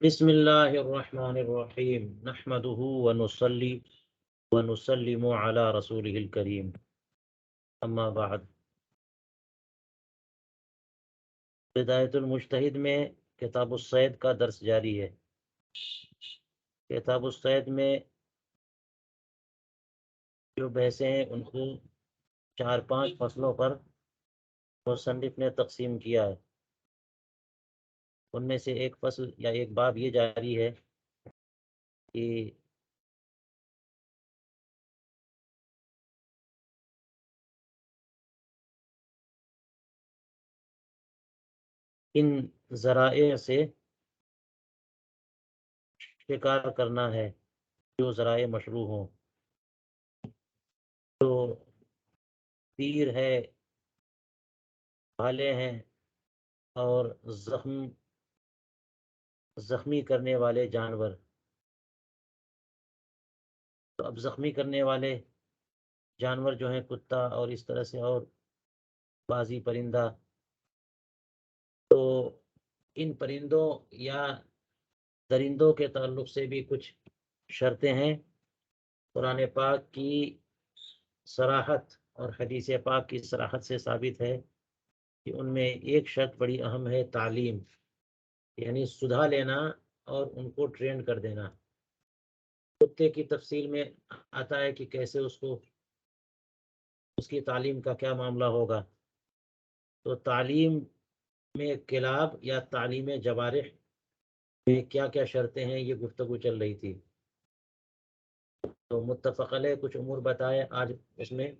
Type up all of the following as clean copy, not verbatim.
بسم اللہ الرحمن الرحیم نحمده ونصلی ونسلم علی رسوله الکریم اما بعد بدایت المجتہد میں کتاب الصید کا درس جاری ہے۔ کتاب الصید میں جو بحثیں ہیں ان کو 4-5 فصلوں پر مصنف نے تقسیم کیا ہے۔ ان میں سے ایک فصل یا ایک باب یہ جاری ہے کہ ان ذرائع سے شکار کرنا ہے جو ذرائع مشروع ہوں، تو تیر ہے، بھالے ہیں اور زخمی کرنے والے جانور۔ تو اب زخمی کرنے والے جانور جو ہیں کتا اور اس طرح سے اور بازی پرندہ، تو ان پرندوں یا درندوں کے تعلق سے بھی کچھ شرطیں ہیں۔ قرآن پاک کی صراحت اور حدیث پاک کی صراحت سے ثابت ہے کہ ان میں ایک شرط بڑی اہم ہے، تعلیم، یعنی سدھا لینا اور ان کو ٹرین کر دینا۔ کتے کی تفصیل میں آتا ہے کہ کیسے اس کی تعلیم کا کیا معاملہ ہوگا۔ تو تعلیم میں کلاب یا تعلیم جوارح میں کیا کیا شرطیں ہیں، یہ گفتگو چل رہی تھی۔ تو متفق علیہ کچھ امور بتائے، آج اس میں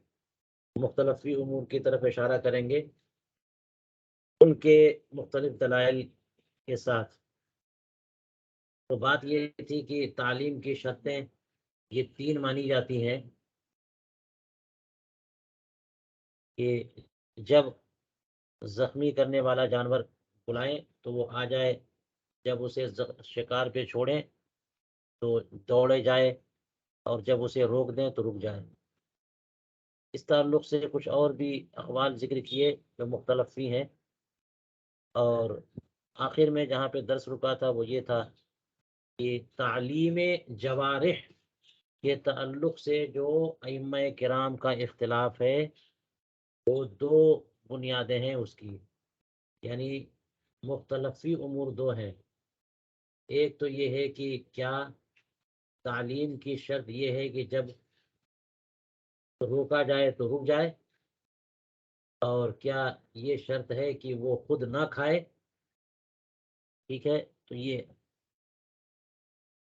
مختلف امور کی طرف اشارہ کریں گے ان کے مختلف دلائل کے ساتھ۔ تو بات یہ تھی کہ تعلیم کی شرطیں یہ 3 مانی جاتی ہیں کہ جب زخمی کرنے والا جانور بلائیں تو وہ آ جائے، جب اسے شکار پہ چھوڑیں تو دوڑے جائے، اور جب اسے روک دیں تو رک جائے۔ اس تعلق سے کچھ اور بھی اقوال ذکر کیے جو مختلف بھی ہیں، اور آخر میں جہاں پہ درس رکا تھا وہ یہ تھا کہ تعلیم جوارح کے تعلق سے جو ائمہ کرام کا اختلاف ہے وہ 2 بنیادیں ہیں اس کی، یعنی مختلفی امور 2 ہیں۔ ایک تو یہ ہے کہ کیا تعلیم کی شرط یہ ہے کہ جب روکا جائے تو رک جائے، اور کیا یہ شرط ہے کہ وہ خود نہ کھائے؟ ٹھیک ہے، تو یہ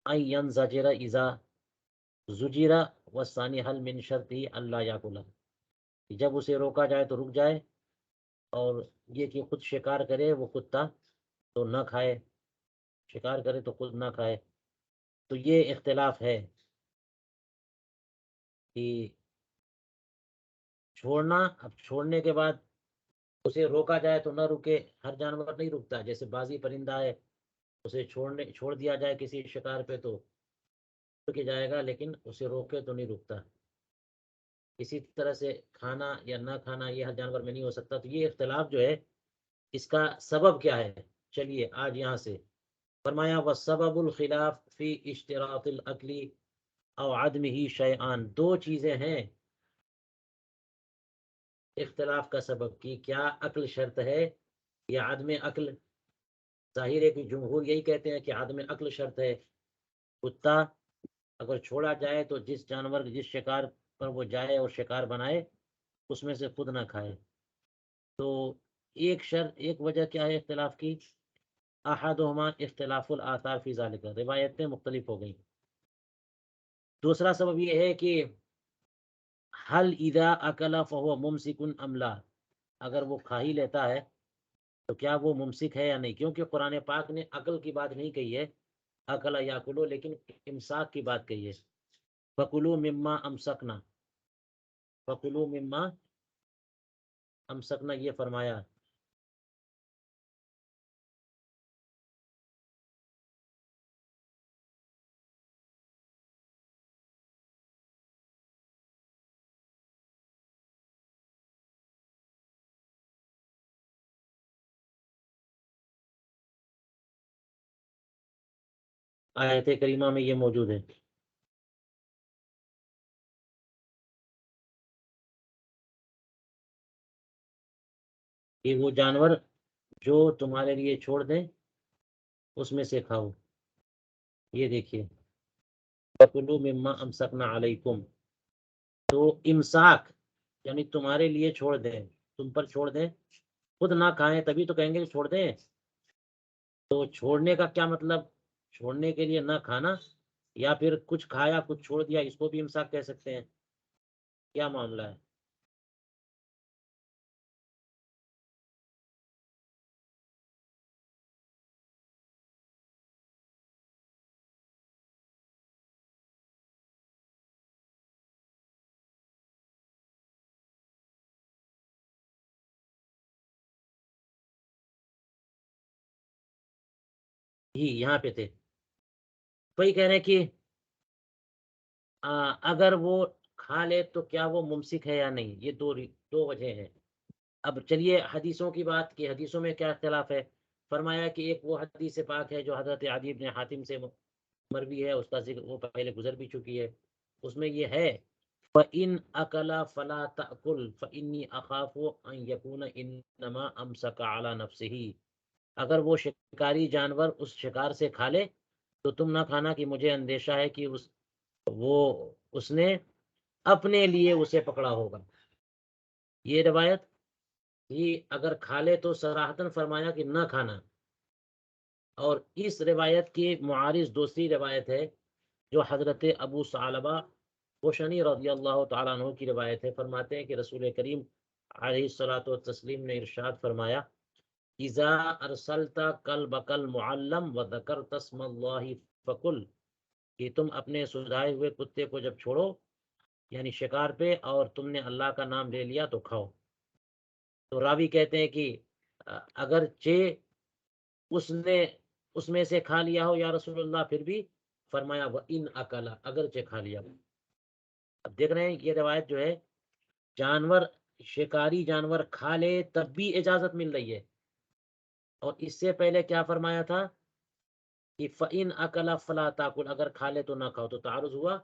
این زجرہ اذا زجرہ والثانی حل من شرطی اللہ یاکلہ، جب اسے روکا جائے تو رک جائے، اور یہ کہ خود شکار کرے وہ کتا تو نہ کھائے، شکار کرے تو خود نہ کھائے۔ تو یہ اختلاف ہے کہ چھوڑنا، اب چھوڑنے کے بعد اسے روکا جائے تو نہ رکے، ہر جانور نہیں رکتا، جیسے بازی پرندہ ہے اسے چھوڑ دیا جائے کسی شکار پہ تو رک جائے گا، لیکن اسے روکے تو نہیں رکتا۔ اسی طرح سے کھانا یا نہ کھانا یہ ہر جانور میں نہیں ہو سکتا۔ تو یہ اختلاف جو ہے اس کا سبب کیا ہے، چلیے آج یہاں سے فرمایا وَالسَّبَبُ الْخِلَافِ فِي اشْتِرَاطِ الْأَكْلِ او عدمه شیئان، 2 چیزیں ہیں اختلاف کا سبب کی، کیا عقل شرط ہے یا عدم عقل؟ ظاہر ہے کہ جمہور یہی کہتے ہیں کہ عدم عقل شرط ہے۔ کتا اگر چھوڑا جائے تو جس شکار پر وہ جائے اور شکار بنائے اس میں سے خود نہ کھائے۔ تو ایک وجہ کیا ہے اختلاف کی، احدہما اختلاف الآثار فی ذالک، روایتیں مختلف ہو گئیں۔ دوسرا سبب یہ ہے کہ حل اذا اکل فهو ممسک ام لا، اگر وہ کھا ہی لیتا ہے تو کیا وہ ممسک ہے یا نہیں، کیونکہ قرآن پاک نے عقل کی بات نہیں کہی ہے اکل یاکلو، لیکن امساک کی بات کہی ہے، فکلوا مما امسکنا، فکلوا مما امسکنا یہ فرمایا۔ آیت کریمہ میں یہ موجود ہے. کہ وہ جانور جو تمہارے لیے چھوڑ دیں اس میں سے کھاؤ. یہ دیکھیے فَكُلُوا مِمَّا أَمْسَكْنَا عَلَيْكُمْ. تو امساک یعنی تمہارے لیے چھوڑ دیں، تم پر چھوڑ دیں، خود نہ کھائیں تبھی تو کہیں گے کہ چھوڑ دیں. تو چھوڑنے کا کیا مطلب؟ چھوڑنے کے لیے نہ کھانا، یا پھر کچھ کھایا کچھ چھوڑ دیا، اس کو بھی امساک کہہ سکتے ہیں. کیا معاملہ ہے؟ جی یہاں پہ تھے، وہی کہہ رہے ہیں کہ اگر وہ کھا لے تو کیا وہ ممسک ہے یا نہیں. یہ دو وجہ ہیں. اب چلیے حدیثوں کی بات کی، حدیثوں میں کیا اختلاف ہے. فرمایا کہ ایک وہ حدیث پاک ہے جو حضرت عدی بن حاتم سے مروی ہے، اس کا ذکر وہ پہلے گزر بھی چکی ہے. اس میں یہ ہے فَإِنْ أَكَلَ فَلَا تَأْكُلْ فَإِنِّي أَخَافُ أَنْ يَكُونَ إِنَّمَا أَمْسَكَ عَلَى نَفْسِهِ. اگر وہ شکاری جانور اس شکار سے کھا لے تو تم نہ کھانا، کہ مجھے اندیشہ ہے کہ اس نے اپنے لیے اسے پکڑا ہوگا. یہ روایت ہی اگر کھا لے تو صراحتاً فرمایا کہ نہ کھانا. اور اس روایت کی معارض دوسری روایت ہے جو حضرت ابو ثعلبہ خوشنی رضی اللہ تعالیٰ عنہ کی روایت ہے. فرماتے ہیں کہ رسول کریم علیہ الصلوۃ والتسلیم نے ارشاد فرمایا اذا ارسلت کلبک المعلم وذکرت اسم اللہ فکل. کہ تم اپنے سدھائے ہوئے کتے کو جب چھوڑو یعنی شکار پہ، اور تم نے اللہ کا نام لے لیا تو کھاؤ. تو راوی کہتے ہیں کہ اگرچہ اس میں سے کھا لیا ہو یا رسول اللہ، پھر بھی فرمایا وَإِنْ أَكَلَ، اگرچہ کھا لیا ہو. اب دیکھ رہے ہیں کہ یہ روایت جو ہے جانور شکاری جانور کھا لے تب بھی اجازت مل رہی ہے. اور اس سے پہلے کیا فرمایا تھا کہ فَإِنْ أَكَلَ فَلَا تَأْكُلْ، اگر کھا لے تو نہ کھاؤ. تو تعارض ہوا.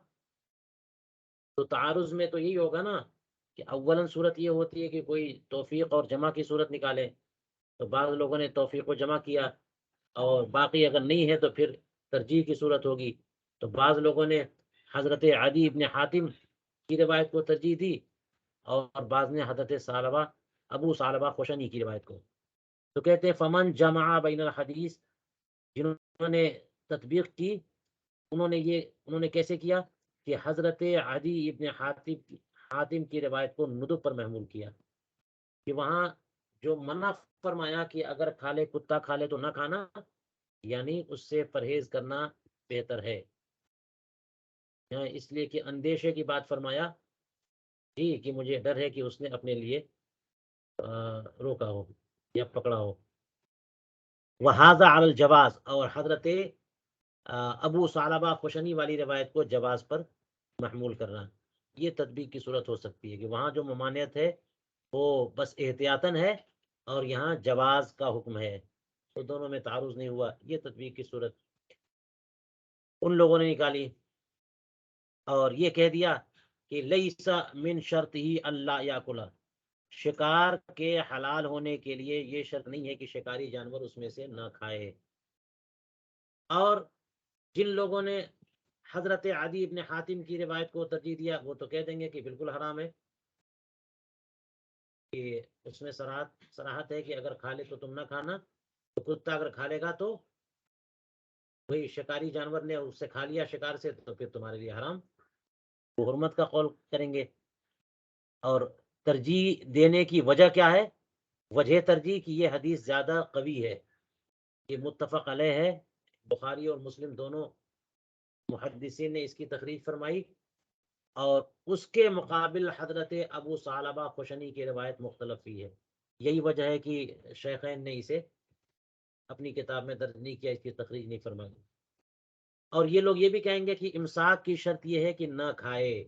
تو تعارض میں تو یہی ہوگا نا کہ اولاً صورت یہ ہوتی ہے کہ کوئی توفیق اور جمع کی صورت نکالے. تو بعض لوگوں نے توفیق و جمع کیا، اور باقی اگر نہیں ہے تو پھر ترجیح کی صورت ہوگی. تو بعض لوگوں نے حضرت عدی ابن حاتم کی روایت کو ترجیح دی، اور بعض نے حضرت ابو ثعلبہ خوشنی کی روایت کو. تو کہتے ہیں فمن جمع بین الحدیث، جنہوں نے تطبیق کی انہوں نے کیسے کیا کہ حضرت عدی ابن حاتم کی روایت کو ندب پر محمول کیا، کہ وہاں جو منع فرمایا کہ اگر کھا لے کتا کھا لے تو نہ کھانا، یعنی اس سے پرہیز کرنا بہتر ہے. اس لیے کہ اندیشے کی بات فرمایا جی، کہ مجھے ڈر ہے کہ اس نے اپنے لیے روکا ہو یا پکڑا ہو. وہذا علی الجواز، اور حضرت ابو ثعلبہ خوشنی والی روایت کو جواز پر محمول کرنا. یہ تطبیق کی صورت ہو سکتی ہے کہ وہاں جو ممانعت ہے وہ بس احتیاطاً ہے، اور یہاں جواز کا حکم ہے. تو دونوں میں تعارض نہیں ہوا. یہ تطبیق کی صورت ان لوگوں نے نکالی، اور یہ کہہ دیا کہ لیس من شرط ہی اللہ یاکلا، شکار کے حلال ہونے کے لیے یہ شرط نہیں ہے کہ شکاری جانور اس میں سے نہ کھائے. اور جن لوگوں نے حضرت عدی ابن حاتم کی روایت کو ترجیح دیا وہ تو کہہ دیں گے کہ بالکل حرام ہے، کہ اس میں صراحت ہے کہ اگر کھا لے تو تم نہ کھانا. تو کتا اگر کھا لے گا تو وہی شکاری جانور نے اس سے کھا لیا شکار سے، تو پھر تمہارے لیے حرام. وہ حرمت کا قول کریں گے. اور ترجیح دینے کی وجہ کیا ہے؟ وجہ ترجیح کی یہ حدیث زیادہ قوی ہے، یہ متفق علیہ ہے. بخاری اور مسلم دونوں محدثین نے اس کی تخریج فرمائی، اور اس کے مقابل حضرت ابو ثعلبہ خوشنی کی روایت مختلف ہوئی ہے. یہی وجہ ہے کہ شیخین نے اسے اپنی کتاب میں درج نہیں کیا، اس کی تخریج نہیں فرمائی. اور یہ لوگ یہ بھی کہیں گے کہ امساک کی شرط یہ ہے کہ نہ کھائے.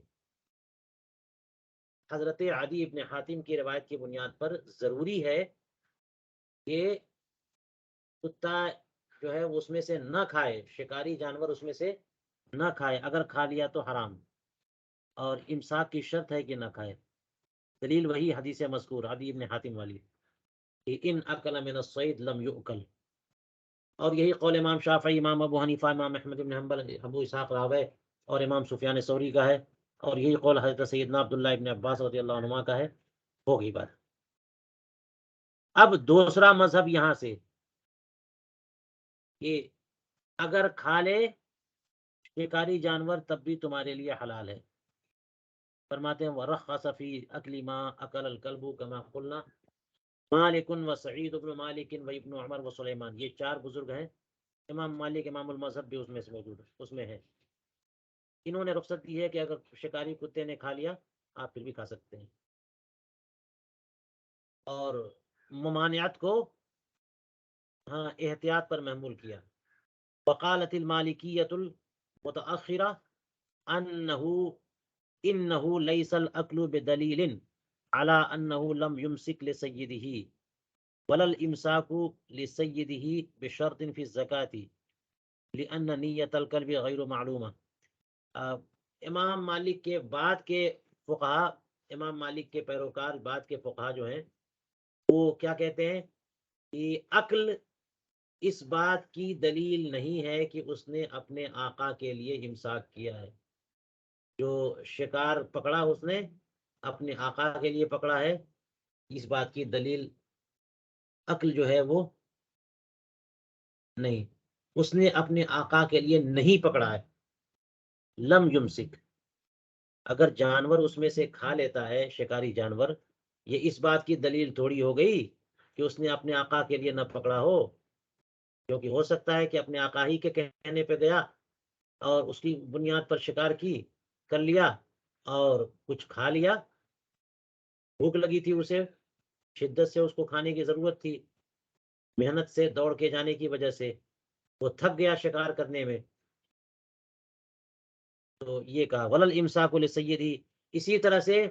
حضرت عدی ابن حاتم کی روایت کی بنیاد پر ضروری ہے کہ کتا جو ہے اس میں سے نہ کھائے، شکاری جانور اس میں سے نہ کھائے، اگر کھا لیا تو حرام، اور امساک کی شرط ہے کہ نہ کھائے۔ دلیل وہی حدیث مذکور عدی ابن حاتم والی کہ ان اکل من الصید لم یؤکل، اور یہی قول امام شافعی، امام ابو حنیفہ، امام احمد بن حنبل، ابو اسحاق راوی اور امام سفیان ثوری کا ہے، اور یہی قول حضرت سیدنا عبداللہ ابن عباس رضی اللہ عنہما کا ہے۔ ہو گئی بات۔ اب دوسرا مذہب یہاں سے کہ اگر کھا لے شکاری جانور تب بھی تمہارے لیے حلال ہے۔ فرماتے ہیں وَرَخَّصَ فِي أَكْلِ مَا أَكَلَ الْكَلْبُ كَمَا قُلْنَا مالک وسعید بن مالک وابن عمر وسلیمان، یہ چار بزرگ ہیں، امام مالک امام المذہب بھی اس میں سے موجود ہے، اس میں ہے۔ انہوں نے رخصت دی ہے کہ اگر شکاری کتے نے کھا لیا آپ پھر بھی کھا سکتے ہیں، اور ممانعت کو ہاں احتیاط پر محمول کیا۔ وقالت المالکیۃ المتأخرہ انه ليس الاكل بدلیل على انه لم يمسك لسیدہ ولا الامساك لسیدہ بشرط في الزکاة لان نیت الکلب غیر معلومہ۔ امام مالک کے بعد کے فقہا، امام مالک کے پیروکار بعد کے فقہا جو ہیں وہ کیا کہتے ہیں کہ عقل اس بات کی دلیل نہیں ہے کہ اس نے اپنے آقا کے لیے امساک کیا ہے۔ جو شکار پکڑا اس نے اپنے آقا کے لیے پکڑا ہے، اس بات کی دلیل عقل جو ہے وہ نہیں، اس نے اپنے آقا کے لیے نہیں پکڑا ہے۔ لم یمسک، اگر جانور اس میں سے کھا لیتا ہے شکاری جانور، یہ اس بات کی دلیل تھوڑی ہو گئی کہ اس نے اپنے آقا کے لیے نہ پکڑا ہو، کیونکہ ہو سکتا ہے کہ اپنے آقا ہی کے کہنے پہ گیا اور اس کی بنیاد پر شکار کر لیا اور کچھ کھا لیا، بھوک لگی تھی اسے، شدت سے اس کو کھانے کی ضرورت تھی، محنت سے دوڑ کے جانے کی وجہ سے وہ تھک گیا شکار کرنے میں، تو یہ کہا ولل امساک لسیدی۔ اسی طرح سے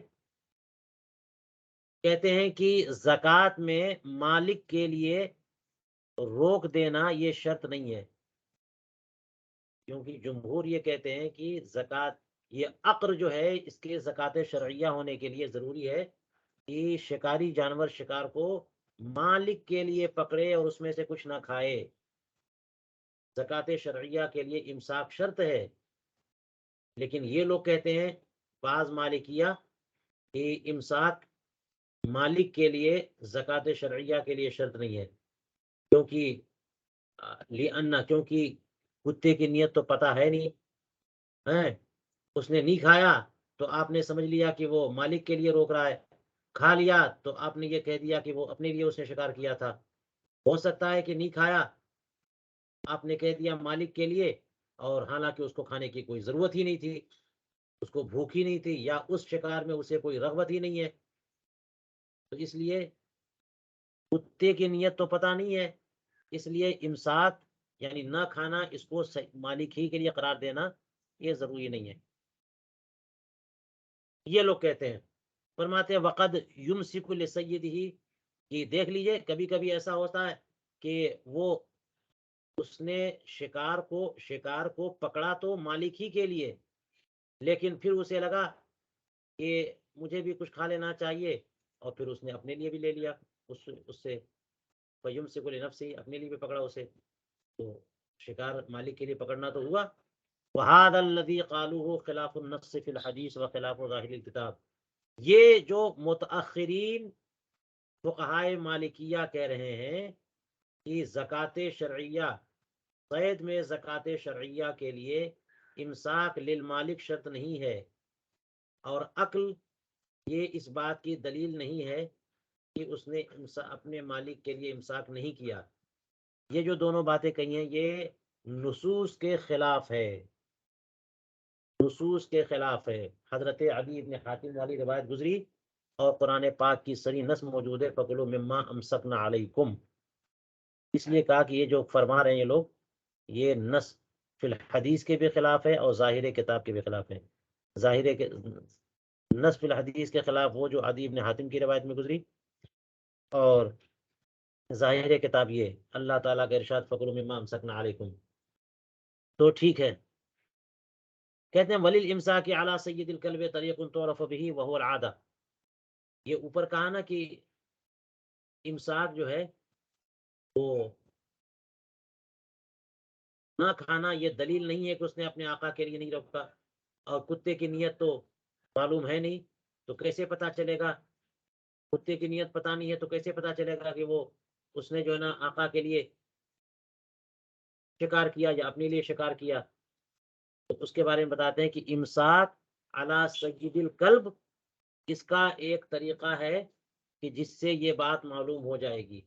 کہتے ہیں کہ زکوٰۃ میں مالک کے لیے روک دینا یہ شرط نہیں ہے، کیونکہ جمہور یہ کہتے ہیں کہ زکوٰۃ، یہ عقر جو ہے اس کے زکوٰۃ شرعیہ ہونے کے لیے ضروری ہے کہ شکاری جانور شکار کو مالک کے لیے پکڑے اور اس میں سے کچھ نہ کھائے۔ زکوٰۃ شرعیہ کے لیے امساک شرط ہے، لیکن یہ لوگ کہتے ہیں بعض مالکیہ کہ امساک مالک کے لیے زکوٰۃ شرعیہ کے لیے شرط نہیں ہے، کیونکہ کیونکہ کتے کی نیت تو پتہ ہے نہیں ہے، اس نے نہیں کھایا تو آپ نے سمجھ لیا کہ وہ مالک کے لیے روک رہا ہے، کھا لیا تو آپ نے یہ کہہ دیا کہ وہ اپنے لیے اس نے شکار کیا تھا۔ ہو سکتا ہے کہ نہیں کھایا، آپ نے کہہ دیا مالک کے لیے، اور حالانکہ اس کو کھانے کی کوئی ضرورت ہی نہیں تھی، اس کو بھوک ہی نہیں تھی، یا اس شکار میں اسے کوئی رغبت ہی نہیں ہے، تو اس لیے کتے کی نیت تو پتہ نہیں ہے، اس لیے امساک یعنی نہ کھانا اس کو مالک ہی کے لیے قرار دینا یہ ضروری نہیں ہے، یہ لوگ کہتے ہیں۔ فرماتے ہیں وقد یمسک لسیدہ، کہ دیکھ لیجئے کبھی کبھی ایسا ہوتا ہے کہ وہ اس نے شکار کو پکڑا تو مالک ہی کے لیے، لیکن پھر اسے لگا کہ مجھے بھی کچھ کھا لینا چاہیے، اور پھر اس نے اپنے لیے بھی لے لیا اس سے فیمسک لنفسہ، اپنے لیے بھی پکڑا اسے، تو شکار مالک کے لیے پکڑنا تو ہوا۔ وَهَذَا الَّذِي قَالُوهُ خِلَافُ النَّصِّ فِي الْحَدِيثِ وَخِلَافُ ظَاهِرِ الْكِتَابِ، یہ جو متأخرین فقہائے مالکیہ کہہ رہے ہیں کہ زکوٰۃ شرعیہ، صید میں زکوٰۃ شرعیہ کے لیے امساک للمالک شرط نہیں ہے، اور عقل یہ اس بات کی دلیل نہیں ہے کہ اس نے اپنے مالک کے لیے امساک نہیں کیا، یہ جو دونوں باتیں کہی ہیں یہ نصوص کے خلاف ہے، نصوص کے خلاف ہے۔ حضرت عدی ابن حاتم والی روایت گزری اور قرآن پاک کی صریح نص موجود ہے فَكُلُوا مِمَّا أَمْسَكْنَا عَلَيْكُمْ، اس لیے کہا کہ یہ جو فرما رہے ہیں یہ لوگ، یہ نص فی الحدیث کے بھی خلاف ہے اور ظاہر کتاب کے بھی خلاف ہے۔ ظاہر نص فی الحدیث کے خلاف وہ جو عدی ابن حاتم کی روایت میں گزری، اور ظاہر کتاب یہ اللہ تعالیٰ کا ارشاد فکلوا مما امسکنا علیکم، تو ٹھیک ہے۔ کہتے ہیں ولیل امساک علی سید الکلب طریق تعرف به وهو العادہ، یہ اوپر کہا نا کہ امساک جو ہے وہ نہ کھانا، یہ دلیل نہیں ہے کہ اس نے اپنے آقا کے لیے نہیں روکا، اور کتے کی نیت تو معلوم ہے نہیں، تو کیسے پتا چلے گا؟ کتے کی نیت پتا نہیں ہے تو کیسے پتا چلے گا کہ وہ اس نے جو ہے نا آقا کے لیے شکار کیا یا اپنے لیے شکار کیا؟ تو اس کے بارے میں بتاتے ہیں کہ امساک علی سید القلب، اس کا ایک طریقہ ہے کہ جس سے یہ بات معلوم ہو جائے گی،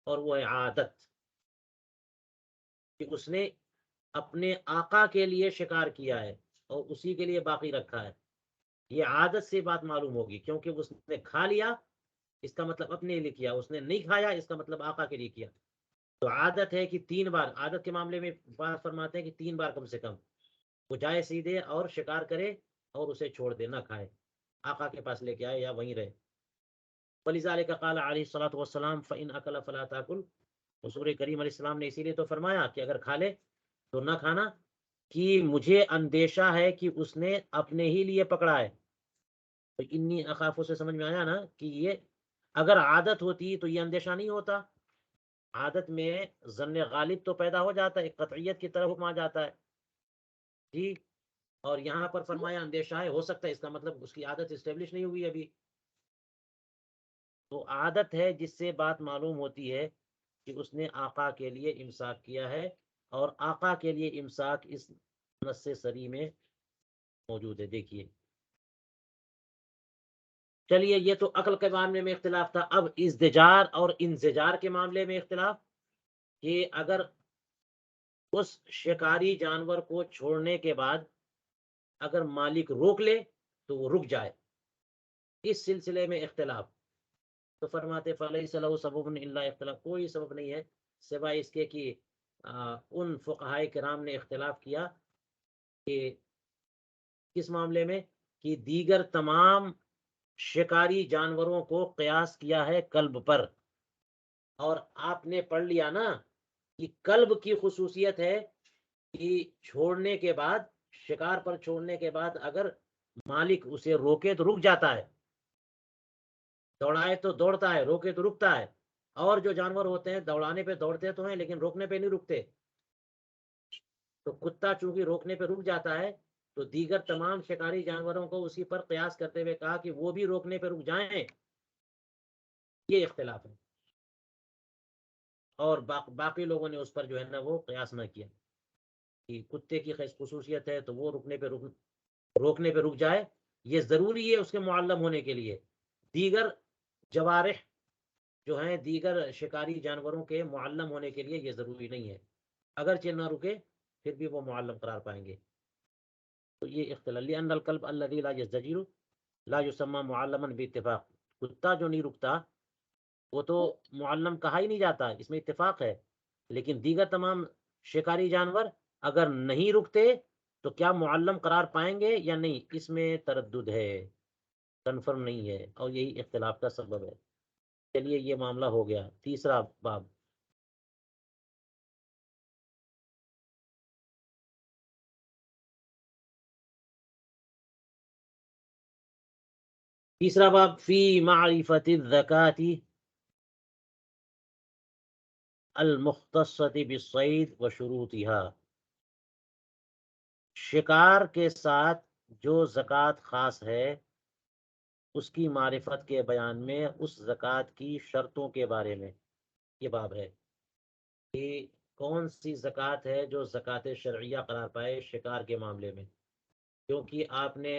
اور وہ ہے عادت، کہ اس نے اپنے آقا کے لیے شکار کیا ہے اور اسی کے لیے باقی رکھا ہے۔ یہ عادت سے بات معلوم ہوگی، کیونکہ اس نے کھا لیا اس کا مطلب اپنے لیے کیا، اس نے نہیں کھایا اس کا مطلب آقا کے لیے کیا۔ تو عادت ہے کہ 3 بار، عادت کے معاملے میں بات فرماتے ہیں کہ 3 بار کم سے کم وہ جائے سیدھے اور شکار کرے اور اسے چھوڑ دے، نہ کھائے، آقا کے پاس لے کے آئے یا وہیں رہے۔ وَلِذَلِكَ قَالَ عَلَيْهِ الصَّلَاةُ وَالسَّلَامُ فَإِنْ أَكَلَ فَلَا تَأْكُلْ، حضور کریم علیہ السلام نے اسی لیے تو فرمایا کہ اگر کھا لے تو نہ کھانا، کہ مجھے اندیشہ ہے کہ اس نے اپنے ہی لیے پکڑا ہے۔ تو انی اخاف سے سمجھ میں آیا نا کہ یہ اگر عادت ہوتی تو یہ اندیشہ نہیں ہوتا۔ عادت میں ظن غالب تو پیدا ہو جاتا ہے، ایک قطعیت کی طرف حکم آ جاتا ہے جی، اور یہاں پر فرمایا اندیشہ ہے، ہو سکتا ہے، اس کا مطلب اس کی عادت اسٹیبلش نہیں ہوئی ابھی۔ تو عادت ہے جس سے بات معلوم ہوتی ہے کہ اس نے آقا کے لیے امساک کیا ہے، اور آقا کے لیے امساک اس نص سری میں موجود ہے۔ دیکھیے چلیے، یہ تو عقل کے معاملے میں اختلاف تھا، اب ازدجار اور انزجار کے معاملے میں اختلاف، کہ اگر اس شکاری جانور کو چھوڑنے کے بعد اگر مالک روک لے تو وہ رک جائے، اس سلسلے میں اختلاف۔ تو فرماتے فَلَيْسَ لَهُ سَبَبٌ إِلَّا اختلاف، کوئی سبب نہیں ہے سوائے اس کے کہ ان فقہائے کرام نے اختلاف کیا کہ کس معاملے میں، کہ دیگر تمام شکاری جانوروں کو قیاس کیا ہے کلب پر، اور آپ نے پڑھ لیا نا کہ کلب کی خصوصیت ہے کہ چھوڑنے کے بعد، شکار پر چھوڑنے کے بعد اگر مالک اسے روکے تو رک جاتا ہے، دوڑائے تو دوڑتا ہے، روکے تو رکتا ہے۔ اور جو جانور ہوتے ہیں دوڑانے پہ دوڑتے تو ہیں لیکن روکنے پہ نہیں رکتے، تو کتا چونکہ روکنے پہ رک جاتا ہے تو دیگر تمام شکاری جانوروں کو اسی پر قیاس کرتے ہوئے کہا کہ وہ بھی روکنے پہ رک جائیں، یہ اختلاف ہے، اور باقی لوگوں نے اس پر جو ہے نا وہ قیاس نہ کیا کہ کتے کی خصوصیت ہے تو وہ روکنے پہ رک جائے، یہ ضروری ہے اس کے معلم ہونے کے لیے۔ دیگر جوارح جو ہیں، دیگر شکاری جانوروں کے معلم ہونے کے لیے یہ ضروری نہیں ہے، اگرچہ نہ رکے پھر بھی وہ معلم قرار پائیں گے۔ تو یہ اختلاف، لأن الکلب الذی لا یزدجر لا یسمى معلما باتفاق، کتا جو نہیں رکتا وہ تو معلم کہا ہی نہیں جاتا، اس میں اتفاق ہے، لیکن دیگر تمام شکاری جانور اگر نہیں رکتے تو کیا معلم قرار پائیں گے یا نہیں، اس میں تردد ہے، کنفرم نہیں ہے، اور یہی اختلاف کا سبب ہے۔ چلیے یہ معاملہ ہو گیا۔ تیسرا باب، تیسرا باب فی معرفت الزکاة المختصة بالصید وشروطها، شکار کے ساتھ جو زکوٰۃ خاص ہے اس کی معرفت کے بیان میں اس زکوٰۃ کی شرطوں کے بارے میں یہ باب ہے، کہ کون سی زکوٰۃ ہے جو زکوٰۃ شرعیہ قرار پائے شکار کے معاملے میں، کیونکہ آپ نے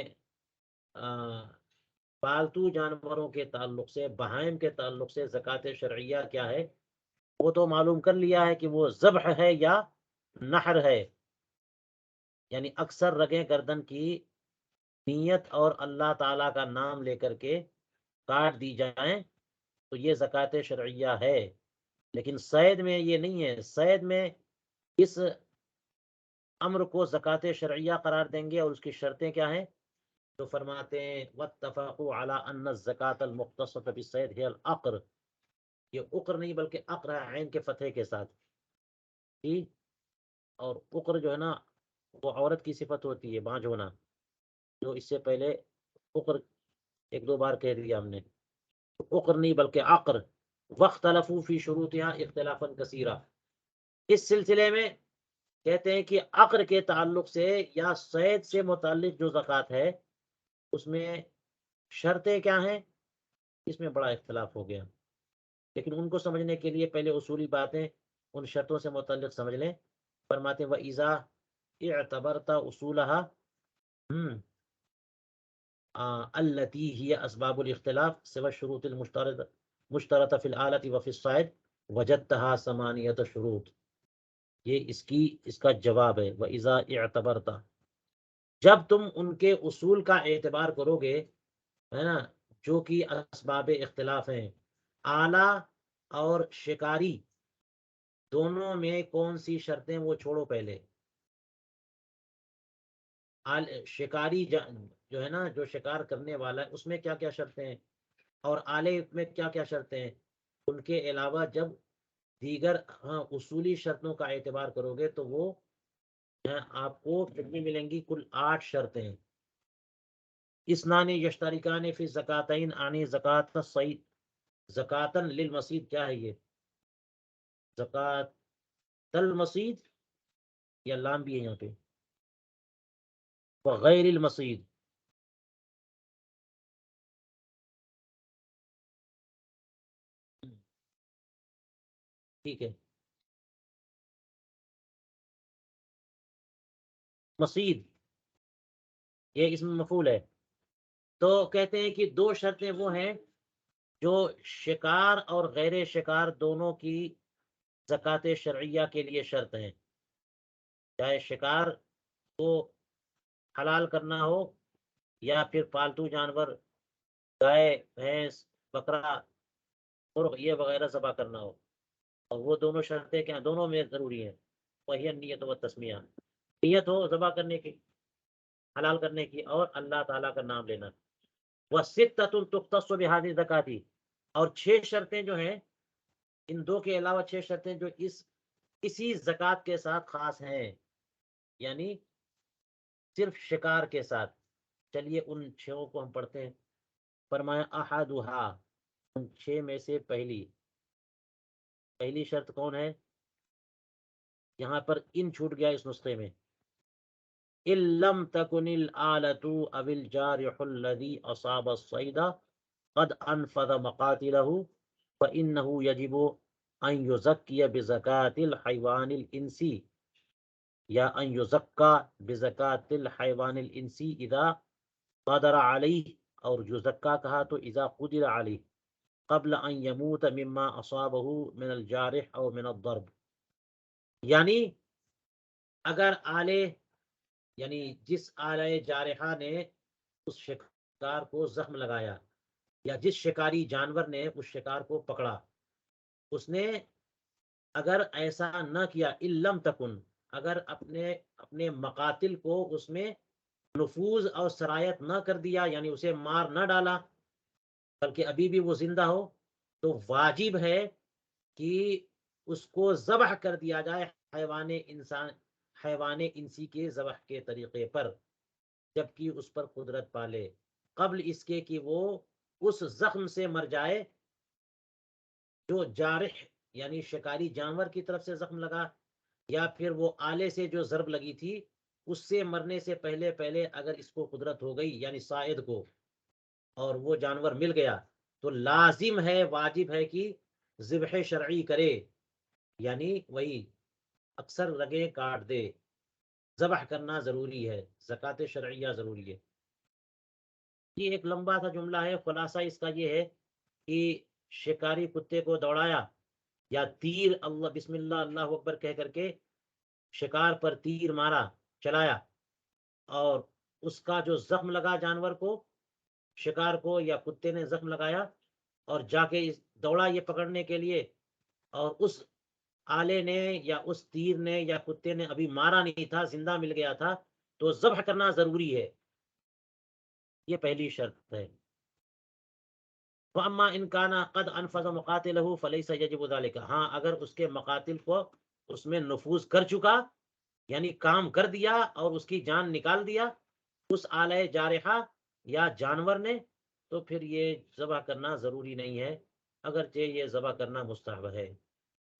پالتو جانوروں کے تعلق سے، بہائم کے تعلق سے زکوٰۃ شرعیہ کیا ہے وہ تو معلوم کر لیا ہے کہ وہ ذبح ہے یا نحر ہے، یعنی اکثر رگیں گردن کی نیت اور اللہ تعالیٰ کا نام لے کر کے کاٹ دی جائیں تو یہ زکوٰۃ شرعیہ ہے۔ لیکن صید میں یہ نہیں ہے، صید میں اس امر کو زکوٰۃ شرعیہ قرار دیں گے، اور اس کی شرطیں کیا ہیں تو فرماتے ہیں واتفقوا علی ان الزکاة المختصة بالصید هي العقر، یہ اقر نہیں بلکہ اقر ہے، عین کے فتحے کے ساتھ، ٹھیک. اور اقر جو ہے نا وہ عورت کی صفت ہوتی ہے، بانجھ ہونا، جو اس سے پہلے اقر ایک دو بار کہہ دیا ہم نے. اقر نہیں بلکہ عقر. واختلفوا فی شروطها اختلافا کثیرا. اس سلسلے میں کہتے ہیں کہ عقر کے تعلق سے یا صید سے متعلق جو زکوٰۃ ہے اس میں شرطیں کیا ہیں، اس میں بڑا اختلاف ہو گیا. لیکن ان کو سمجھنے کے لیے پہلے اصولی باتیں ان شرطوں سے متعلق سمجھ لیں. فرماتے ہیں وَإِذَا اعْتَبَرْتَ أُصُولَهَا التي هي اسباب الاختلاف سوى الشروط المشترطة في الآلة وفي الصيد وجدتها ثمانية شروط. یہ اس کا جواب ہے. وَإِذَا اعْتَبَرْتَ، جب تم ان کے اصول کا اعتبار کرو گے، ہے نا، جو کہ اسباب اختلاف ہیں. آلہ اور شکاری دونوں میں کون سی شرطیں وہ چھوڑو پہلے. شکاری جو ہے نا، جو شکار کرنے والا ہے، اس میں کیا کیا شرطیں ہیں، اور آلے میں کیا کیا شرطیں ہیں. ان کے علاوہ جب دیگر اصولی شرطوں کا اعتبار کرو گے تو وہ آپ کو کتنی ملیں گی؟ کل 8 شرطیں. اسنان یشترکان فی زکاتین آنی زکات الصید زکاتن للمصید. کیا ہے یہ زکات المصید؟ یا لام بھی ہے یہاں پہ. وغیر المصید، ٹھیک ہے. مصید یہ اسم مفعول ہے. تو کہتے ہیں کہ 2 شرطیں وہ ہیں جو شکار اور غیر شکار دونوں کی زکوٰۃ شرعیہ کے لیے شرط ہیں. چاہے شکار کو حلال کرنا ہو یا پھر پالتو جانور گائے بھینس بکرا مرغ یہ وغیرہ ذبح کرنا ہو. اور وہ دونوں شرطیں کیا دونوں میں ضروری ہیں. وہی نیت و تسمیہ، نیت ہو ذبح کرنے کی، حلال کرنے کی، اور اللہ تعالیٰ کا نام لینا. وَسِتَّةٌ تُخْتَصُّ بِهَذِهِ الزَّكَاةِ، اور 6 شرطیں جو ہیں، ان 2 کے علاوہ 6 شرطیں جو اسی زکوٰۃ کے ساتھ خاص ہیں، یعنی صرف شکار کے ساتھ. چلیے ان 6 کو ہم پڑھتے ہیں. فرمایا احدها، ان 6 میں سے پہلی شرط کون ہے؟ یہاں پر ان چھوٹ گیا اس نسخے میں. إِن لَمْ تَكُنِ الْآلَةُ أَوِ الْجَارِحُ الَّذِي أَصَابَ الصَّيْدَ قَدْ أَنْفَذَ مَقَاتِلَهُ فَإِنَّهُ يَجِبُ أَنْ يُزَكِّيَ بِزَكَاةِ الْحَيْوَانِ الْإِنْسِي، یا أَنْ يُزَكَّى بِزَكَاةِ الْحَيْوَانِ الْإِنْسِي إِذَا قَدَرَ عَلَيْهِ، اور يُزَكَّى کہا تو إِذَا قُدِرَ عَلَيْهِ قبل ان يموت مما اصابه من الجارح او من الضرب. یعنی اگر آلے، یعنی جس آلے جارحہ نے اس شکار کو زخم لگایا، یا جس شکاری جانور نے اس شکار کو پکڑا، اس نے اگر ایسا نہ کیا، لم تکن، اگر اپنے مقاتل کو اس میں نفوذ اور سرایت نہ کر دیا، یعنی اسے مار نہ ڈالا، بلکہ ابھی بھی وہ زندہ ہو، تو واجب ہے کہ اس کو ذبح کر دیا جائے حیوان انسی کے ذبح کے طریقے پر، جبکہ اس پر قدرت پالے، قبل اس کے کہ وہ اس زخم سے مر جائے جو جارح یعنی شکاری جانور کی طرف سے زخم لگا، یا پھر وہ آلے سے جو ضرب لگی تھی اس سے مرنے سے پہلے اگر اس کو قدرت ہو گئی، یعنی صائد کو، اور وہ جانور مل گیا، تو لازم ہے، واجب ہے کہ ذبح شرعی کرے، یعنی وہی اکثر رگیں کاٹ دے. ذبح کرنا ضروری ہے، زکوٰۃ شرعیہ ضروری ہے. یہ ایک لمبا سا جملہ ہے، خلاصہ اس کا یہ ہے کہ شکاری کتے کو دوڑایا یا تیر اللہ بسم اللہ اللہ اکبر کہہ کر کے شکار پر تیر مارا چلایا، اور اس کا جو زخم لگا جانور کو، شکار کو یا کتے نے زخم لگایا، اور جا کے دوڑا یہ پکڑنے کے لیے، اور اس آلے نے یا اس تیر نے یا کتے نے ابھی مارا نہیں تھا، زندہ مل گیا تھا، تو ذبح کرنا ضروری ہے. یہ پہلی شرط ہے. فَأَمَّا إِنْ كَانَ قَدْ أَنْفَذَ مُقَاتِلَهُ فَلَيْسَ يَجِبُ ذَلِكَ، ہاں اگر اس کے مقاتل کو اس میں نفوذ کر چکا، یعنی کام کر دیا اور اس کی جان نکال دیا اس آلہ جارحہ یا جانور نے، تو پھر یہ ذبح کرنا ضروری نہیں ہے، اگرچہ یہ ذبح کرنا مستحب ہے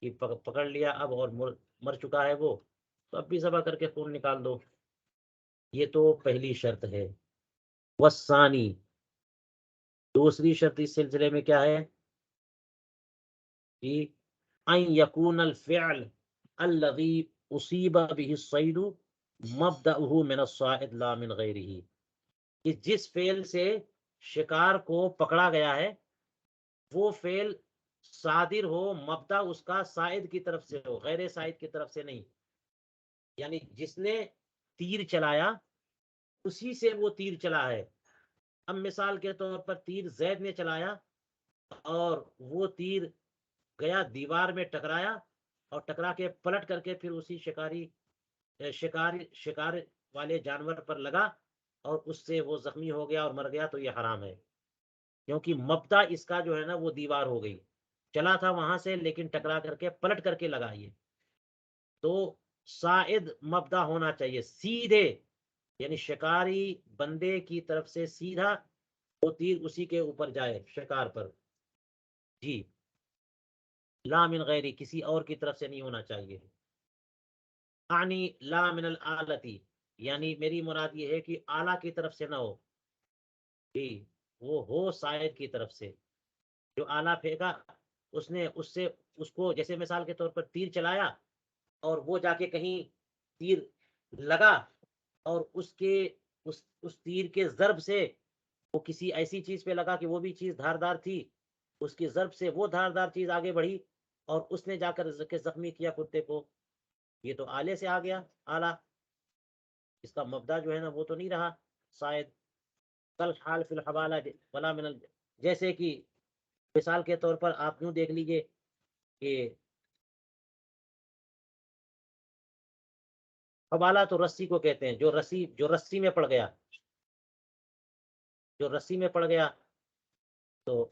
کہ پکڑ لیا اب اور مر چکا ہے وہ، تو اب بھی ذبح کر کے خون نکال دو۔ یہ تو پہلی شرط ہے۔ والثانی، دوسری شرط اس سلسلے میں کیا ہے کہ ان یکون الفعل الذی اصیب به الصید مبدأه من الصائد لا من غیرہ، کہ جس فعل سے شکار کو پکڑا گیا ہے وہ فعل صادر ہو، مبدا اس کا صائد کی طرف سے ہو، غیر صائد کی طرف سے نہیں، یعنی جس نے تیر چلایا اسی سے وہ تیر چلا ہے۔ اب مثال کے طور پر تیر زید نے چلایا اور وہ تیر گیا دیوار میں ٹکرایا اور ٹکرا کے پلٹ کر کے پھر اسی شکار والے جانور پر لگا اور اس سے وہ زخمی ہو گیا اور مر گیا، تو یہ حرام ہے، کیونکہ مبدا اس کا جو ہے نا وہ دیوار ہو گئی، چلا تھا وہاں سے لیکن ٹکرا کر کے پلٹ کر کے لگا یہ، تو صائد مبدا ہونا چاہیے سیدھے، یعنی شکاری بندے کی طرف سے سیدھا وہ تیر اسی کے اوپر جائے شکار پر، جی، لا من غیری، کسی اور کی طرف سے نہیں ہونا چاہیے۔ اعنی لا من الآلتی، یعنی میری مراد یہ ہے کہ آلہ کی طرف سے نہ ہو، جی، وہ ہو صائد کی طرف سے، جو آلہ پھینکا اس نے اس سے اس کو، جیسے مثال کے طور پر تیر چلایا اور وہ جا کے کہیں تیر لگا اور اس تیر کے ضرب سے وہ کسی ایسی چیز پہ لگا کہ وہ بھی چیز دھاردار تھی، اس کی ضرب سے وہ دھاردار چیز آگے بڑھی اور اس نے جا کر زخمی کیا کتے کو، یہ تو آلے سے آ گیا آلہ، اس کا مبدا جو ہے نا وہ تو نہیں رہا شاید۔ کل حال فی الحوالہ ولا من جیسے کہ مثال کے طور پر آپ یوں دیکھ لیجئے کہ حوالہ تو رسی کو کہتے ہیں، جو رسی میں پڑ گیا، جو رسی میں پڑ گیا تو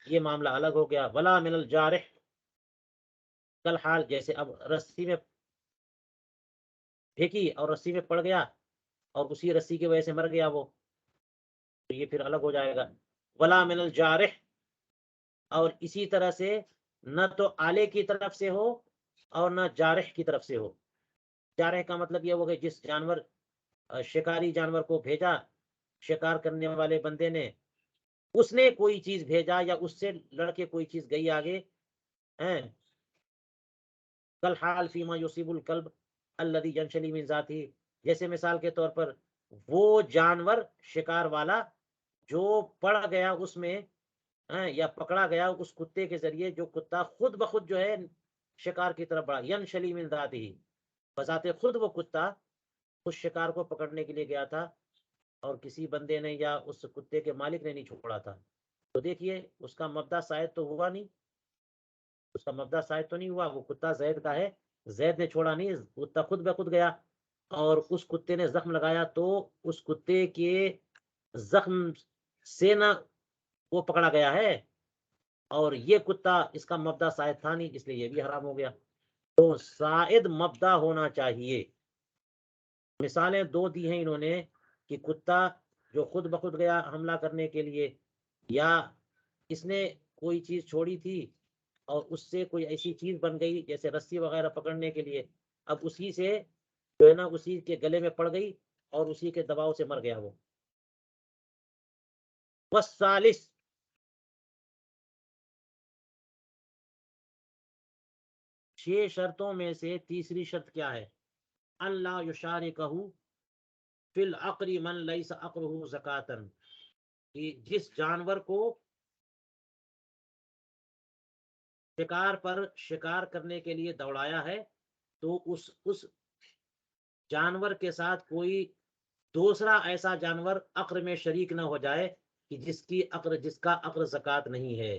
یہ معاملہ الگ ہو گیا۔ ولا من الجارح کل حال، جیسے اب رسی میں پھینکی اور رسی میں پڑ گیا اور اسی رسی کی وجہ سے مر گیا وہ، تو یہ پھر الگ ہو جائے گا۔ ولا من الجارح، اور اسی طرح سے نہ تو آلے کی طرف سے ہو اور نہ جارح کی طرف سے ہو۔ جارح کا مطلب یہ ہوگا جس جانور شکاری جانور کو بھیجا شکار کرنے والے بندے نے، اس نے کوئی چیز بھیجا یا اس سے لڑ کے کوئی چیز گئی آگے، ہیں کل حال فیما یصیب الکلب الذی ینشلی من ذاتہ، جیسے مثال کے طور پر وہ جانور شکار والا جو پڑ گیا اس میں، یا پکڑا گیا اس کتے کے ذریعے، جو کتا خود بخود جو ہے شکار کی طرف بڑھا، ینشلی من ذاتہ، بذات خود وہ کتا اس شکار کو پکڑنے کے لیے گیا تھا اور کسی بندے نے یا اس کتے کے مالک نے نہیں چھوڑا تھا، تو دیکھیے اس کا مبدا شاید تو ہوا نہیں، اس کا مبدا شاید تو نہیں ہوا، وہ کتا زید کا ہے، زید نے چھوڑا نہیں، کتا خود بخود گیا اور اس کتے نے زخم لگایا، تو اس کتے کے زخم سے نہ وہ پکڑا گیا ہے، اور یہ کتا اس کا مبدا شاید تھا نہیں، اس لیے یہ بھی حرام ہو گیا۔ تو شاید مبدا ہونا چاہیے۔ مثالیں دو دی ہیں انہوں نے کہ کتا جو خود بخود گیا حملہ کرنے کے لیے، یا اس نے کوئی چیز چھوڑی تھی اور اس سے کوئی ایسی چیز بن گئی جیسے رسی وغیرہ پکڑنے کے لیے، اب اسی سے جو ہے نا اسی کے گلے میں پڑ گئی اور اسی کے دباؤ سے مر گیا وہ۔ والثالث، چھ شرطوں میں سے تیسری شرط کیا ہے؟ اللہ یشارکہ فی العقر من لیس عقرہ زکاتن، کہ جس جانور کو شکار پر شکار کرنے کے لیے دوڑایا ہے تو اس جانور کے ساتھ کوئی دوسرا ایسا جانور عقر میں شریک نہ ہو جائے کہ جس کا عقر زکات نہیں ہے،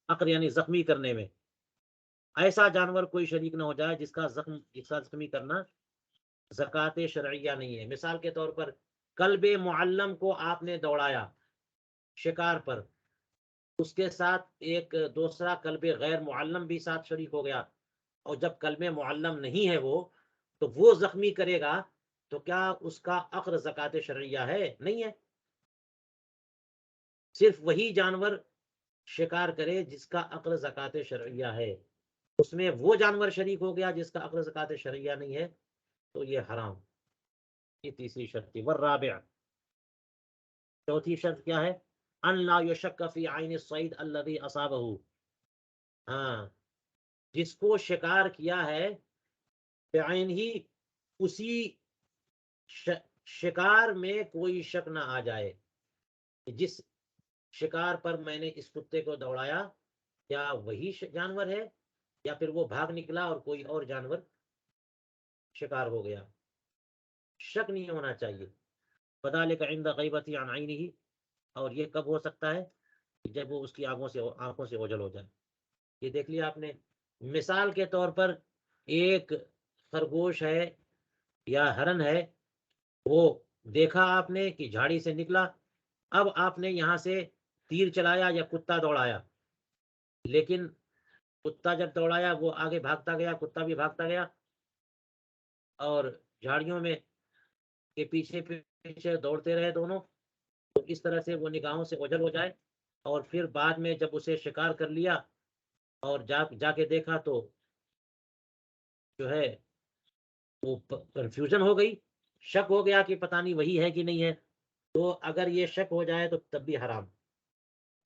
عقر یعنی زخمی کرنے میں، ایسا جانور کوئی شریک نہ ہو جائے جس کا زخمی کرنا زکات شرعیہ نہیں ہے۔ مثال کے طور پر کلب معلم کو آپ نے دوڑایا شکار پر، اس کے ساتھ ایک دوسرا کلب غیر معلم بھی ساتھ شریک ہو گیا، اور جب کلب معلم نہیں ہے وہ زخمی کرے گا تو کیا اس کا عقر زکات شرعیہ ہے؟ نہیں ہے۔ صرف وہی جانور شکار کرے جس کا عقر زکات شرعیہ ہے، اس میں وہ جانور شریک ہو گیا جس کا عقر زکات شرعیہ نہیں ہے تو یہ حرام۔ یہ تیسری شرط تھی۔ والرابع، چوتھی شرط کیا ہے؟ ان لا یشک فی عین الصید الذی اصابہ، ہاں، جس کو شکار کیا ہے بعین ہی، اسی شکار میں کوئی شک نہ آ جائے کہ جس شکار پر میں نے اس کتے کو دوڑایا کیا وہی جانور ہے یا پھر وہ بھاگ نکلا اور کوئی اور جانور شکار ہو گیا، شک نہیں ہونا چاہیے۔ فذلک عند غیبت عن عینہ، اور یہ کب ہو سکتا ہے؟ جب وہ اس کی آنکھوں سے اوجھل ہو جائے۔ یہ دیکھ لیا آپ نے، مثال کے طور پر ایک خرگوش ہے یا ہرن ہے، وہ دیکھا آپ نے کہ جھاڑی سے نکلا، اب آپ نے یہاں سے تیر چلایا یا کتا دوڑایا، لیکن کتا جب دوڑایا وہ آگے بھاگتا گیا، کتا بھی بھاگتا گیا، اور جھاڑیوں میں کے پیچھے پیچھے دوڑتے رہے دونوں، تو اس طرح سے وہ نگاہوں سے اوجھل ہو جائے، اور پھر بعد میں جب اسے شکار کر لیا اور جا کے دیکھا تو جو ہے وہ کنفیوژن ہو گئی، شک ہو گیا کہ پتہ نہیں وہی ہے کہ نہیں ہے، تو اگر یہ شک ہو جائے تو تب بھی حرام،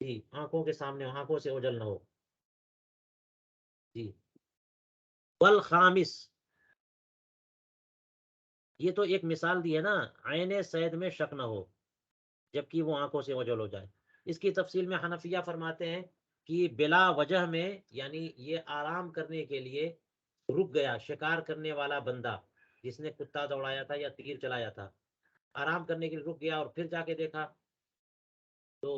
جی، آنکھوں کے سامنے آنکھوں سے اوجھل نہ ہو، جی۔ والخامس، یہ تو ایک مثال دی ہے نا، عین صید میں شک نہ ہو جبکہ وہ آنکھوں سے اوجھل ہو جائے۔ اس کی تفصیل میں حنفیہ فرماتے ہیں کہ بلا وجہ میں، یعنی یہ آرام کرنے کے لیے رک گیا، شکار کرنے والا بندہ جس نے کتا دوڑایا تھا یا تیر چلایا تھا، آرام کرنے کے لیے رک گیا اور پھر جا کے دیکھا تو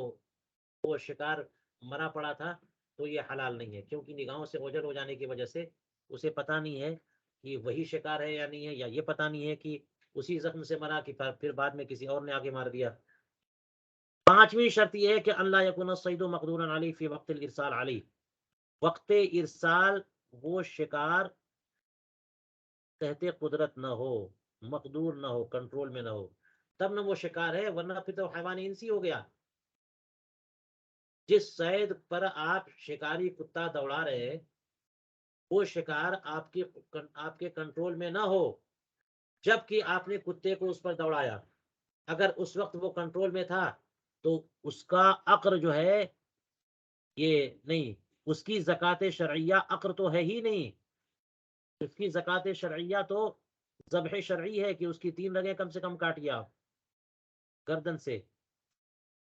وہ شکار مرا پڑا تھا، تو یہ حلال نہیں ہے، کیونکہ نگاہوں سے اوجھل ہو جانے کی وجہ سے اسے پتہ نہیں ہے کہ وہی شکار ہے یا نہیں ہے، یا یہ پتہ نہیں ہے کہ اسی زخم سے مرا کہ پھر بعد میں کسی اور نے آگے مار دیا۔ پانچویں شرط یہ ہے کہ اللہ یکون الصید مقدورا علی فی وقت الارسال علی، وقت ارسال وہ شکار تحت قدرت نہ ہو، مقدور نہ ہو، کنٹرول میں نہ ہو، تب نہ وہ شکار ہے، ورنہ پھر تو حیوان انسی ہو گیا۔ جس صید پر آپ شکاری کتا دوڑا رہے ہیں وہ شکار آپ کے کنٹرول میں نہ ہو جبکہ آپ نے کتے کو اس پر دوڑایا، اگر اس وقت وہ کنٹرول میں تھا تو اس کا عقر جو ہے یہ نہیں، اس کی زکات شرعیہ عقر تو ہے ہی نہیں، اس کی زکات شرعیہ تو ذبح شرعی ہے کہ اس کی 3 رگیں کم سے کم کاٹیے آپ گردن سے،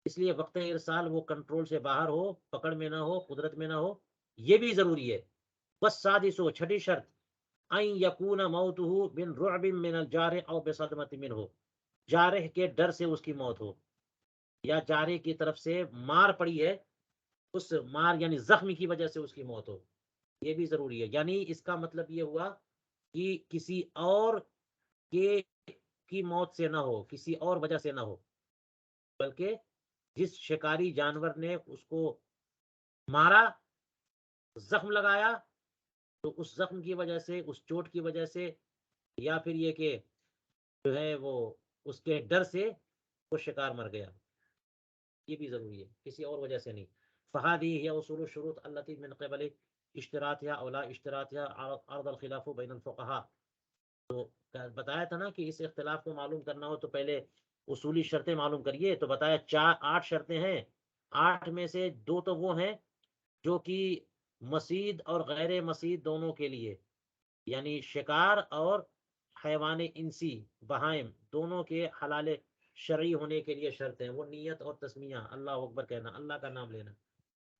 اس لیے وقت ارسال وہ کنٹرول سے باہر ہو، پکڑ میں نہ ہو، قدرت میں نہ ہو، یہ بھی ضروری ہے۔ بس سادسو، چھٹی شرط، این یکون موتہ من رعب من الجارح او بصدمۃ منہ، جارح کے ڈر سے اس کی موت ہو، یا جارح کی طرف سے مار پڑی ہے، اس مار یعنی زخم کی وجہ سے اس کی موت ہو، یہ بھی ضروری ہے۔ یعنی اس کا مطلب یہ ہوا کہ کسی اور کی موت سے نہ ہو، کسی اور وجہ سے نہ ہو، بلکہ جس شکاری جانور نے اس کو مارا، زخم لگایا، تو اس زخم کی وجہ سے، اس چوٹ کی وجہ سے، یا پھر یہ کہ جو ہے وہ اس کے ڈر سے وہ شکار مر گیا، یہ بھی ضروری ہے، کسی اور وجہ سے نہیں۔ فہادی ہی اصول الشروط التي من قبل اشتراطها او لا اشتراطها عرض الخلاف بین الفقهاء، تو بتایا تھا نا کہ اس اختلاف کو معلوم کرنا ہو تو پہلے اصولی شرطیں معلوم کریے، تو بتایا 8 شرطیں ہیں، 8 میں سے 2 تو وہ ہیں جو کہ مصید اور غیر مصید دونوں کے لیے، یعنی شکار اور حیوان انسی بہائم دونوں کے حلال شرعی ہونے کے لیے شرط ہیں، وہ نیت اور تسمیہ، اللہ اکبر کہنا، اللہ کا نام لینا،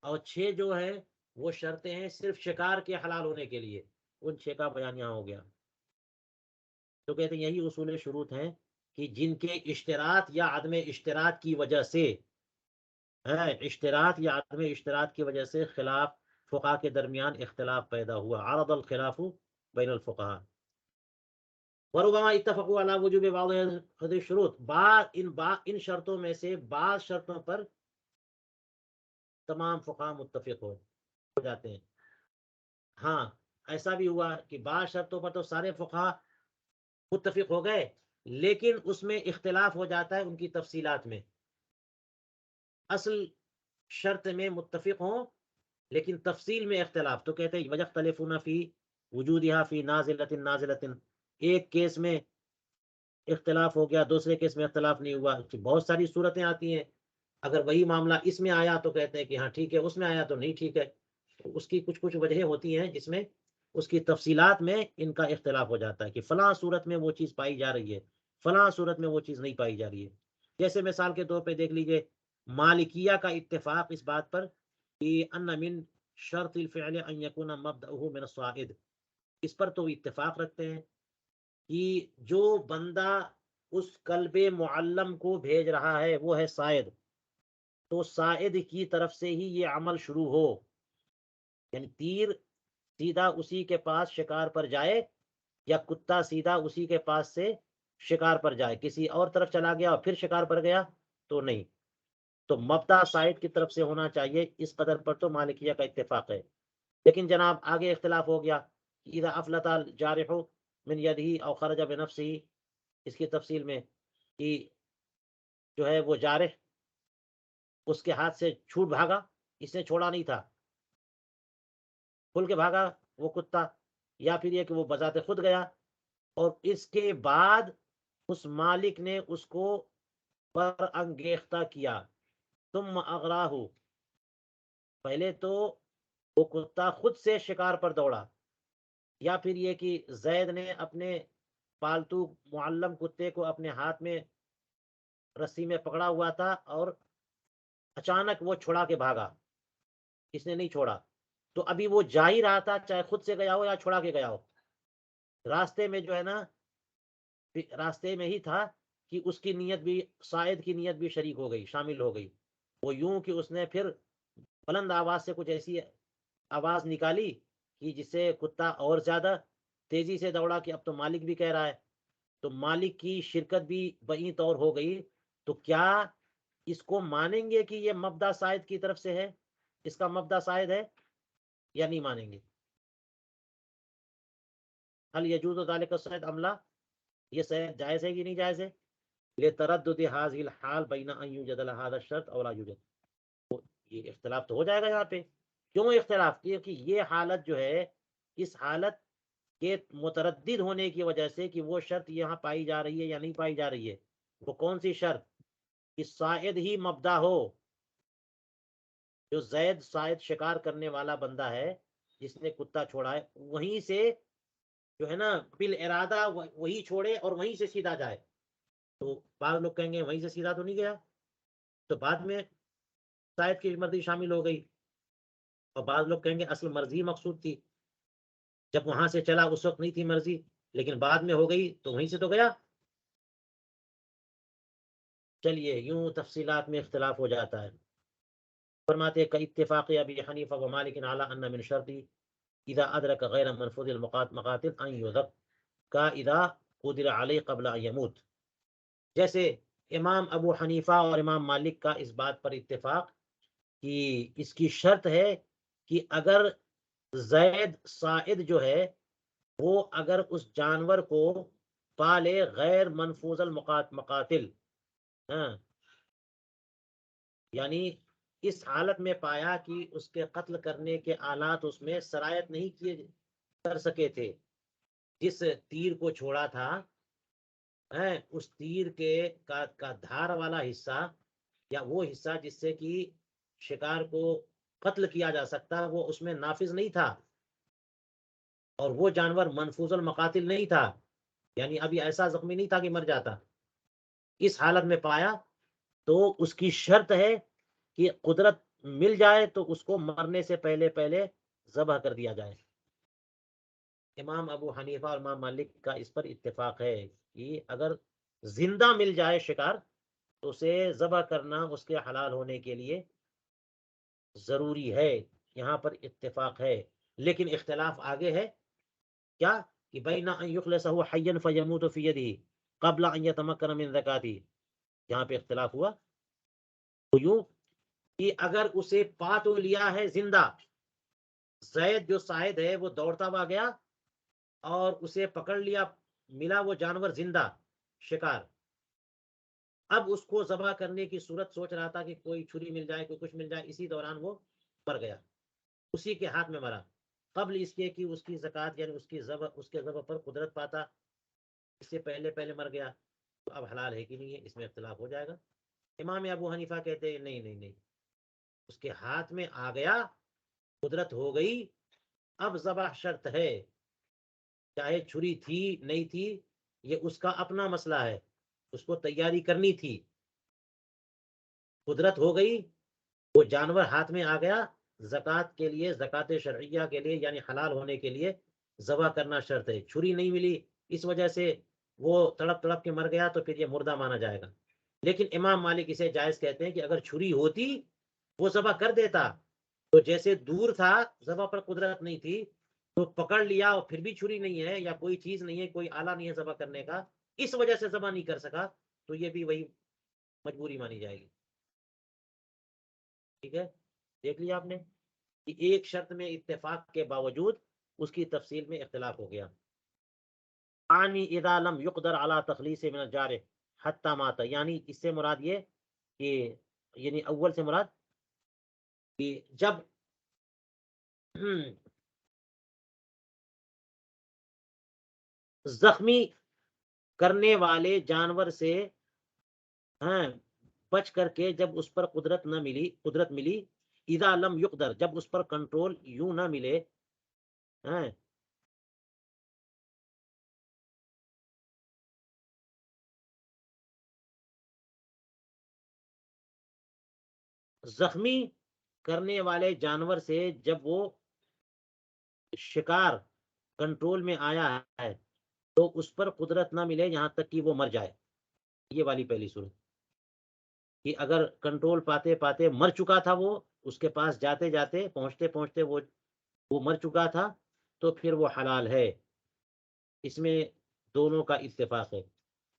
اور 6 جو ہے وہ شرطیں ہیں صرف شکار کے حلال ہونے کے لیے، ان 6 کا بیان یہاں ہو گیا۔ تو کہتے ہیں یہی اصول شروط ہیں کہ جن کے اشتراط یا عدم اشتراط کی وجہ سے، اشتراط یا عدم اشتراط کی وجہ سے خلاف فقہا کے درمیان اختلاف پیدا ہوا، عرض الخلاف بین الفقہاء، وربما اتفقوا علی وجوب بعض هذه الشروط، ان شرطوں میں سے بعض شرطوں پر تمام فقہا متفق ہو جاتے ہیں. ہاں ایسا بھی ہوا کہ بعض شرطوں پر تو سارے فقہا متفق ہو گئے، لیکن اس میں اختلاف ہو جاتا ہے ان کی تفصیلات میں. اصل شرط میں متفق ہوں لیکن تفصیل میں اختلاف، تو کہتے ہیں وَيَخْتَلِفُونَ فِي وُجُودِهَا فِي نَازِلَةٍ نَازِلَةٍ. ایک کیس میں اختلاف ہو گیا، دوسرے کیس میں اختلاف نہیں ہوا. بہت ساری صورتیں آتی ہیں، اگر وہی معاملہ اس میں آیا تو کہتے ہیں کہ ہاں ٹھیک ہے، اس میں آیا تو نہیں ٹھیک ہے. تو اس کی کچھ وجہیں ہوتی ہیں جس میں اس کی تفصیلات میں ان کا اختلاف ہو جاتا ہے کہ فلاں صورت میں وہ چیز پائی جا رہی ہے، فلاں صورت میں وہ چیز نہیں پائی جا رہی ہے. جیسے مثال کے طور پہ دیکھ لیجئے مالکیہ کا اتفاق اس بات پر کہ ان من شرط الفعل ان يكون مبدأه من الصائد. اس پر تو اتفاق رکھتے ہیں کہ جو بندہ اس کلب معلم کو بھیج رہا ہے وہ ہے صائد، تو صائد کی طرف سے ہی یہ عمل شروع ہو. یعنی تیر سیدھا اسی کے پاس شکار پر جائے یا کتا سیدھا اسی کے پاس سے شکار پر جائے، کسی اور طرف چلا گیا اور پھر شکار پر گیا تو نہیں. تو مبدا صائد کی طرف سے ہونا چاہیے، اس قدر پر تو مالکیہ کا اتفاق ہے. لیکن جناب آگے اختلاف ہو گیا اذا افلت الجارح من یدہ او خرج بنفسہ. اس کی تفصیل میں کہ جو ہے وہ جارح اس کے ہاتھ سے چھوٹ بھاگا، اس نے چھوڑا نہیں تھا، کھل کے بھاگا وہ کتا، یا پھر یہ کہ وہ بذات خود گیا اور اس کے بعد اس مالک نے اس کو پر انگیختہ کیا. ثم اغراہ، پہلے تو وہ کتا خود سے شکار پر دوڑا، یا پھر یہ کہ زید نے اپنے پالتو معلم کتے کو اپنے ہاتھ میں رسی میں پکڑا ہوا تھا اور اچانک وہ چھڑا کے بھاگا، اس نے نہیں چھوڑا. تو ابھی وہ جا ہی رہا تھا، چاہے خود سے گیا ہو یا چھڑا کے گیا ہو، راستے میں جو ہے نا، راستے میں ہی تھا کہ اس کی نیت بھی، صائد کی نیت بھی شریک ہو گئی، شامل ہو گئی. وہ یوں کہ اس نے پھر بلند آواز سے کچھ ایسی آواز نکالی کہ جس سے کتا اور زیادہ تیزی سے دوڑا کہ اب تو مالک بھی کہہ رہا ہے. تو مالک کی شرکت بھی بئی طور ہو گئی. تو کیا اس کو مانیں گے کہ یہ مبدا صائد کی طرف سے ہے، اس کا مبدا صائد ہے، یا نہیں مانیں گے؟ هل يجوز ذلك الصید ام لا؟ یہ صید جائز ہے کہ نہیں جائز ہے؟ لتردد هذه الحال بین ان یوجد هذا الشرط او لا یوجد. یہ اختلاف تو ہو جائے گا یہاں پہ. کیوں اختلاف؟ کیونکہ یہ حالت جو ہے، اس حالت کے متردد ہونے کی وجہ سے کہ وہ شرط یہاں پائی جا رہی ہے یا نہیں پائی جا رہی ہے. وہ کون سی شرط؟ کہ صائد ہی مبدا ہو، جو زید صائد شکار کرنے والا بندہ ہے جس نے کتا چھوڑا ہے، وہیں سے جو ہے نا بالارادہ وہی چھوڑے اور وہیں سے سیدھا جائے. تو بعض لوگ کہیں گے وہیں سے سیدھا تو نہیں گیا، تو بعد میں صائد کی مرضی شامل ہو گئی. اور بعض لوگ کہیں گے اصل مرضی مقصود تھی، جب وہاں سے چلا اس وقت نہیں تھی مرضی، لیکن بعد میں ہو گئی تو وہیں سے تو گیا. چلیے یوں تفصیلات میں اختلاف ہو جاتا ہے. فرماتے ہیں کہ اتفاق ابی حنیفہ و مالک علی ان من شرط اذا ادرک غیر منفوذ المقاتل ان یذب کا اذا قدر علی قبل ان یموت. جیسے امام ابو حنیفہ اور امام مالک کا اس بات پر اتفاق کہ اس کی شرط ہے کہ اگر زید صائد جو ہے وہ اگر اس جانور کو پالے غیر منفوذ المقاتل، ہاں، یعنی اس حالت میں پایا کہ اس کے قتل کرنے کے آلات اس میں سرایت نہیں کیے کر سکے تھے، جس تیر کو چھوڑا تھا اس تیر کے کا دھار والا حصہ یا وہ حصہ جس سے کہ شکار کو قتل کیا جا سکتا، وہ اس میں نافذ نہیں تھا، اور وہ جانور منفوذ المقاتل نہیں تھا، یعنی ابھی ایسا زخمی نہیں تھا کہ مر جاتا. اس حالت میں پایا تو اس کی شرط ہے کہ قدرت مل جائے تو اس کو مرنے سے پہلے پہلے ذبح کر دیا جائے. امام ابو حنیفہ اور امام مالک کا اس پر اتفاق ہے کہ اگر زندہ مل جائے شکار تو اسے ذبح کرنا اس کے حلال ہونے کے لیے ضروری ہے. یہاں پر اتفاق ہے، لیکن اختلاف آگے ہے. کیا؟ کہ بین ان یخلصہ حیا فیموت فی یدہ قبل ان یتمکن من زکاتہ. یہاں پہ اختلاف ہوا. تو یوں کہ اگر اسے پا تو لیا ہے زندہ، زید جو صاحب ہے وہ دوڑتا ہوا گیا اور اسے پکڑ لیا، ملا وہ جانور زندہ شکار، اب اس کو ذبح کرنے کی صورت سوچ رہا تھا کہ کوئی چھری مل جائے، کوئی کچھ مل جائے، اسی دوران وہ مر گیا، اسی کے ہاتھ میں مرا، قبل اس کے کہ اس کی زکوٰۃ یعنی اس کے ذبح پر قدرت پاتا، اس سے پہلے مر گیا، تو اب حلال ہے کہ نہیں ہے، اس میں اختلاف ہو جائے گا۔ امام ابو حنیفہ کہتے ہیں نہیں، اس کے ہاتھ میں آ گیا، قدرت ہو گئی، اب ذبح شرط ہے، چاہے چھری تھی نہیں تھی، یہ اس کا اپنا مسئلہ ہے، اس کو تیاری کرنی تھی، قدرت ہو گئی، وہ جانور ہاتھ میں آ گیا، زکوٰۃ کے لیے، زکوٰۃ شرعیہ کے لیے یعنی حلال ہونے کے لیے ذبح کرنا شرط ہے، چھری نہیں ملی اس وجہ سے وہ تڑپ تڑپ کے مر گیا تو پھر یہ مردہ مانا جائے گا، لیکن امام مالک اسے جائز کہتے ہیں کہ اگر چھری ہوتی وہ ذبح کر دیتا، تو جیسے دور تھا، ذبح پر قدرت نہیں تھی، تو پکڑ لیا اور پھر بھی چھری نہیں ہے یا کوئی چیز نہیں ہے، کوئی آلہ نہیں ہے ذبح کرنے کا، اس وجہ سے ذبح نہیں کر سکا، تو یہ بھی وہی مجبوری مانی جائے گی۔ ٹھیک ہے، دیکھ لیا آپ نے کہ ایک شرط میں اتفاق کے باوجود اس کی تفصیل میں اختلاف ہو گیا۔ آنی اذا لم یقدر علی تخلیص من الجارح حتی مات، یعنی اس سے مراد یہ کہ یعنی اول سے مراد کہ جب زخمی کرنے والے جانور سے ہاں بچ کر کے جب اس پر قدرت ملی، اذا لم یقدر جب اس پر کنٹرول یوں نہ ملے، ہاں زخمی کرنے والے جانور سے جب وہ شکار کنٹرول میں آیا ہے تو اس پر قدرت نہ ملے یہاں تک کہ وہ مر جائے، یہ والی پہلی صورت کہ اگر کنٹرول پاتے پاتے مر چکا تھا، وہ اس کے پاس جاتے جاتے پہنچتے پہنچتے وہ مر چکا تھا، تو پھر وہ حلال ہے، اس میں دونوں کا اتفاق ہے۔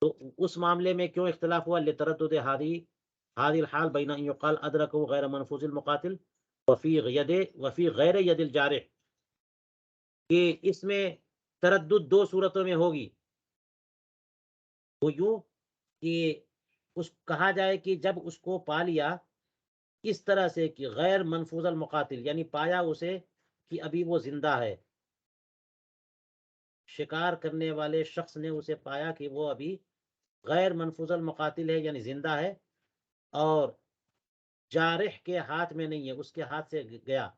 تو اس معاملے میں کیوں اختلاف ہوا؟ لتردد هذه الحال بین ان يقال ادرکه غیر منفوذ المقاتل وفی غیر ید الجارح، کہ اس میں تردد دو صورتوں میں ہوگی، وہ یوں کہ اس کہا جائے کہ جب اس کو پا لیا اس طرح سے کہ غیر منفوذ المقاتل، یعنی پایا اسے کہ ابھی وہ زندہ ہے، شکار کرنے والے شخص نے اسے پایا کہ وہ ابھی غیر منفوذ المقاتل ہے یعنی زندہ ہے، اور جارح کے ہاتھ میں نہیں ہے، اس کے ہاتھ سے گیا،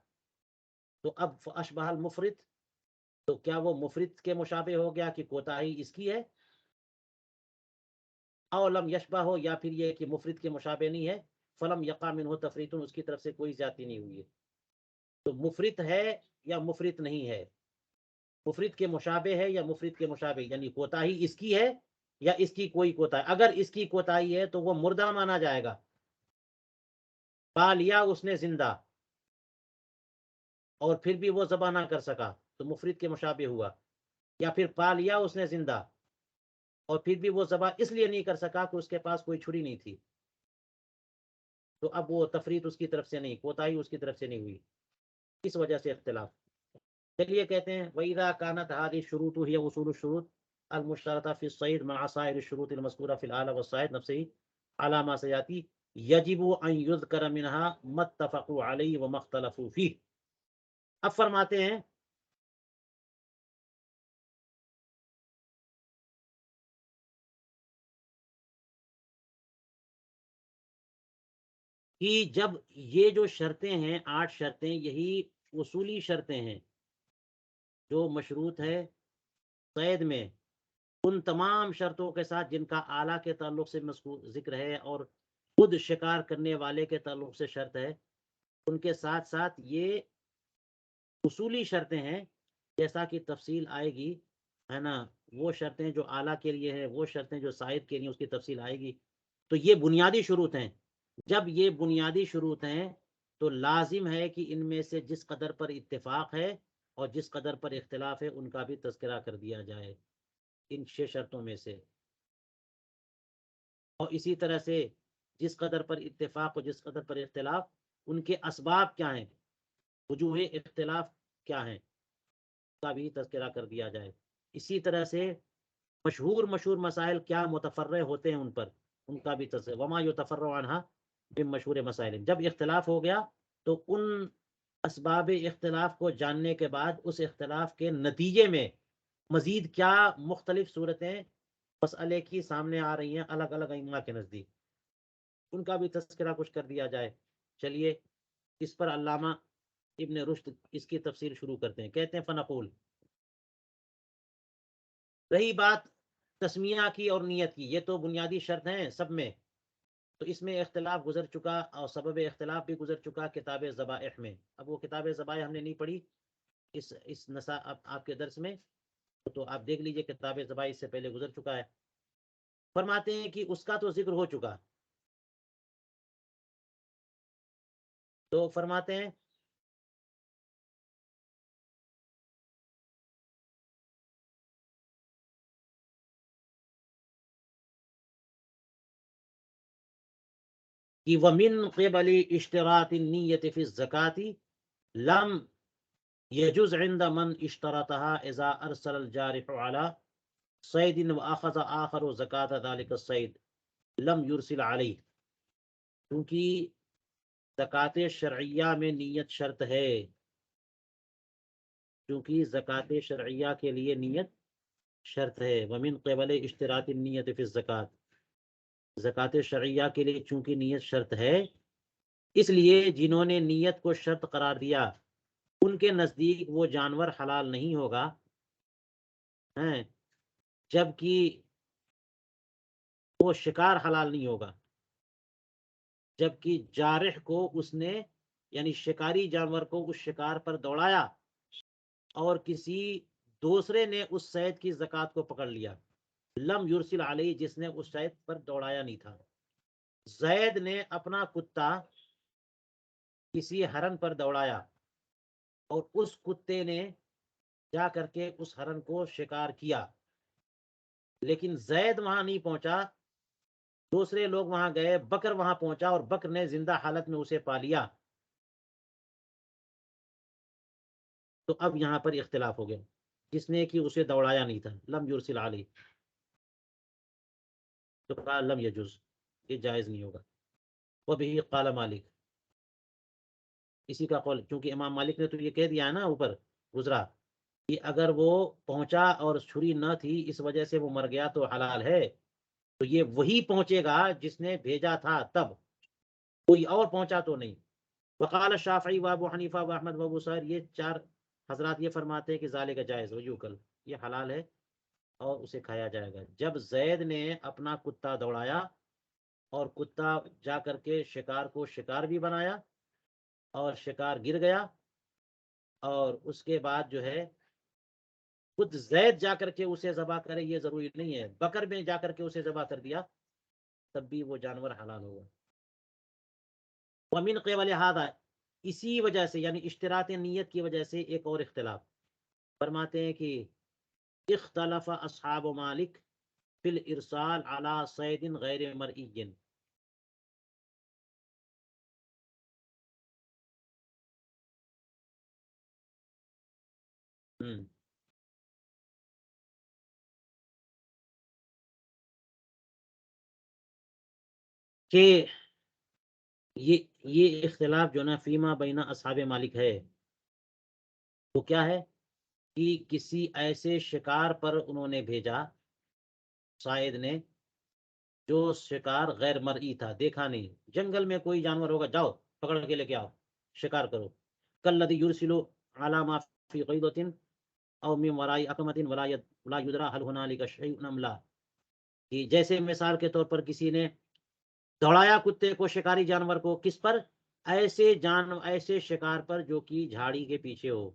تو اب اشبہ المفرط، تو کیا وہ مفرط کے مشابہ ہو گیا کہ کوتاہی اس کی ہے، او لم یشبہ ہو، یا پھر یہ کہ مفرط کے مشابہ نہیں ہے، فلم یقع منہ تفریط، اس کی طرف سے کوئی زیادتی نہیں ہوئی ہے، تو مفرط ہے یا مفرط نہیں ہے، مفرط کے مشابہ ہے یا مفرط کے مشابہ، یعنی کوتاہی اس کی ہے یا اس کی کوئی کوتاہی، اگر اس کی کوتاہی ہے تو وہ مردہ مانا جائے گا، پا لیا اس نے زندہ اور پھر بھی وہ ذبح نہ کر سکا تو مفرط کے مشابہ ہوا، یا پھر پا لیا اس نے زندہ اور پھر بھی وہ ذبح اس لیے نہیں کر سکا کہ اس کے پاس کوئی چھری نہیں تھی، تو اب وہ تفریط اس کی طرف سے نہیں، کوتاہی اس کی طرف سے نہیں ہوئی، اس وجہ سے اختلاف۔ چلیے کہتے ہیں وَإِذَا كَانَتْ هَذِهِ الشُّرُوطُ هِيَ أُصُولُ الشُّرُوطِ المشترطة في الصيد مع سائر الشروط المذكورة في الآلة والصائد نفسه على ما سيأتي يجب أن يذكر منها ما اتفقوا عليه وما اختلفوا فيه۔ اب فرماتے ہیں کہ جب یہ جو شرطیں ہیں 8 شرطیں، یہی اصولی شرطیں ہیں جو مشروط ہے صید میں، ان تمام شرطوں کے ساتھ جن کا آلہ کے تعلق سے ذکر ہے اور خود شکار کرنے والے کے تعلق سے شرط ہے، ان کے ساتھ ساتھ یہ اصولی شرطیں ہیں، جیسا کہ تفصیل آئے گی، ہے نا، وہ شرطیں جو آلہ کے لیے ہے، وہ شرطیں جو صائد کے لیے، اس کی تفصیل آئے گی، تو یہ بنیادی شروط ہیں، جب یہ بنیادی شروط ہیں تو لازم ہے کہ ان میں سے جس قدر پر اتفاق ہے اور جس قدر پر اختلاف ہے ان کا بھی تذکرہ کر دیا جائے، ان 6 شرطوں میں سے، اور اسی طرح سے جس قدر پر اتفاق اور جس قدر پر اختلاف ان کے اسباب کیا ہیں، وجوہ اختلاف کیا ہیں، کا بھی تذکرہ کر دیا جائے. اسی طرح سے مشہور مسائل کیا متفرع ہوتے ہیں ان پر، ان کا بھی تذکرہ. وما یتفرع عنہا من مشہور مسائل. جب اختلاف ہو گیا تو ان اسباب اختلاف کو جاننے کے بعد اس اختلاف کے نتیجے میں مزید کیا مختلف صورتیں مسئلے کی سامنے آ رہی ہیں الگ الگ ائمہ کے نزدیک، ان کا بھی تذکرہ کچھ کر دیا جائے. چلیے اس پر علامہ ابن رشد اس کی تفسیر شروع کرتے ہیں. کہتے ہیں فنقول، رہی بات تسمیہ کی اور نیت کی، یہ تو بنیادی شرط ہیں سب میں، تو اس میں اختلاف گزر چکا اور سبب اختلاف بھی گزر چکا کتاب ذبائح میں. اب وہ کتاب ذبائح ہم نے نہیں پڑھی اس آپ کے درس میں، تو آپ دیکھ لیجئے کتاب ذبائح اس سے پہلے گزر چکا ہے. فرماتے ہیں کہ اس کا تو ذکر ہو چکا، تو فرماتے ہیں کہ وَمِن قِبَلِ اشْتِرَاطِ النِّيَّةِ فِي الزَّكَاةِ لَمْ يَجُزْ عِنْدَ مَنْ اشْتَرَطَهَا إِذَا أَرْسَلَ الْجَارِحُ عَلَى صَيْدٍ وَأَخَذَ آخَرُ زَكَاةَ ذَلِكَ الصَّيْدِ لَمْ يُرْسِلْ عَلَيْهِ. کیونکہ زکوٰۃ شرعیہ میں نیت شرط ہے، کیونکہ زکوٰۃ شرعیہ کے لیے نیت شرط ہے. وَمِن قِبَلِ اشْتِرَاطِ النِّيَّةِ فِي الزَّكَاةِ، زکوٰۃ شرعیہ کے لیے چونکہ نیت شرط ہے، اس لیے جنہوں نے نیت کو شرط قرار دیا ان کے نزدیک وہ جانور حلال نہیں ہوگا، ہیں، جبکہ وہ شکار حلال نہیں ہوگا، جبکہ جارح کو اس نے یعنی شکاری جانور کو اس شکار پر دوڑایا اور کسی دوسرے نے اس صید کی زکوٰۃ کو پکڑ لیا. لم یرسل علیہ، جس نے اس صید پر دوڑایا نہیں تھا. زید نے اپنا کتا کسی ہرن پر دوڑایا اور اس کتے نے جا کر کے اس ہرن کو شکار کیا، لیکن زید وہاں نہیں پہنچا، دوسرے لوگ وہاں گئے، بکر وہاں پہنچا اور بکر نے زندہ حالت میں اسے پا لیا. تو اب یہاں پر اختلاف ہو گیا، جس نے کہ اسے دوڑایا نہیں تھا. لم یرسل علیہ، تو کہا لم یجوز، یہ جائز نہیں ہوگا. وبہ قال مالک، اسی کا قول، چونکہ امام مالک نے تو یہ کہہ دیا ہے نا اوپر گزرا کہ اگر وہ پہنچا اور چھری نہ تھی اس وجہ سے وہ مر گیا تو حلال ہے، تو یہ وہی پہنچے گا جس نے بھیجا تھا، تب کوئی اور پہنچا تو نہیں. وقال الشافعی و ابو حنیفہ و احمد و ابو سعید، یہ چار حضرات یہ فرماتے ہیں کہ ذالک جائز و یوکل، یہ حلال ہے اور اسے کھایا جائے گا. جب زید نے اپنا کتا دوڑایا اور کتا جا کر کے شکار کو شکار بھی بنایا اور شکار گر گیا، اور اس کے بعد جو ہے خود زید جا کر کے اسے ذبح کرے، یہ ضروری نہیں ہے، بکر میں جا کر کے اسے ذبح کر دیا تب بھی وہ جانور حلال ہوگا. ومن قبل ھذا، اسی وجہ سے یعنی اشتراط نیت کی وجہ سے ایک اور اختلاف. فرماتے ہیں کہ اختلف اصحاب مالک فی الارسال علی صید غیر مرئی، کہ یہ اختلاف جو نا فیما بین اصحاب مالک ہے، وہ کیا ہے کہ کسی ایسے شکار پر انہوں نے بھیجا شاید نے جو شکار غیر مرئی تھا، دیکھا نہیں، جنگل میں کوئی جانور ہوگا، جاؤ پکڑ کے لے کے آؤ شکار کرو. کالذی یرسل علی ما فی قیدۃ او من وراء اقمۃ ولا یدری هل هنالک شیء ام لا، کہ جیسے مثال کے طور پر کسی نے دوڑایا کتے کو، شکاری جانور کو، کس پر؟ ایسے شکار پر جو کہ جھاڑی کے پیچھے ہو،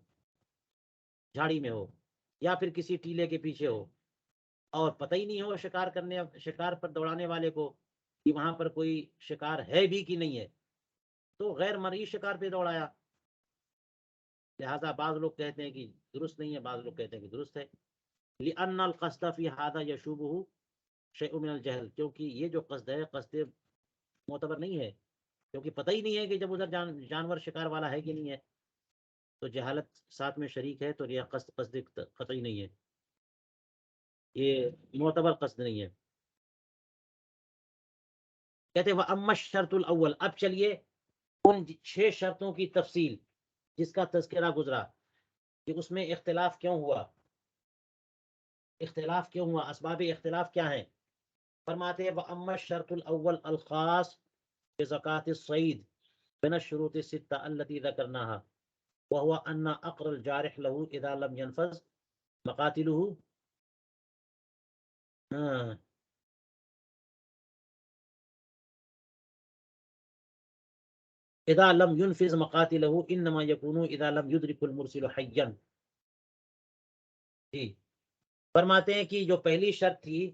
جھاڑی میں ہو، یا پھر کسی ٹیلے کے پیچھے ہو، اور پتہ ہی نہیں ہو شکار پر دوڑانے والے کو کہ وہاں پر کوئی شکار ہے بھی کہ نہیں ہے، تو غیر مرئی شکار پہ دوڑایا. لہذا بعض لوگ کہتے ہیں کہ درست نہیں ہے، بعض لوگ کہتے ہیں کہ درست ہے. لأن القصد فی ھذا یشوبہ شیء من الجہل، کیونکہ یہ جو قصد ہے قصد معتبر نہیں ہے، کیونکہ پتہ ہی نہیں ہے کہ جب ادھر جانور شکار والا ہے کہ نہیں ہے، تو جہالت ساتھ میں شریک ہے، تو یہ قصد قطعی نہیں ہے، یہ معتبر قصد نہیں ہے۔ کہتے ہیں وَأَمَّا الشَّرْطُ الْأَوَّلُ، اب چلیے ان 6 شرطوں کی تفصیل جس کا تذکرہ گزرا کہ اس میں اختلاف کیوں ہوا، اسباب اختلاف کیا ہیں۔ فرماتے ہیں وَأَمَّا الشَّرْطُ الْأَوَّلُ الْخَاصُ بِزَكَاةِ الصَّيْدِ من الشروط الستة التي ذكرناها وهو أن أقر الجارح له إذا لم ينفذ مقاتله إذا لم ينفذ مقاتله إنما يكون إذا لم يدرك المرسل حيا۔ جی فرماتے ہیں کہ جو پہلی شرط تھی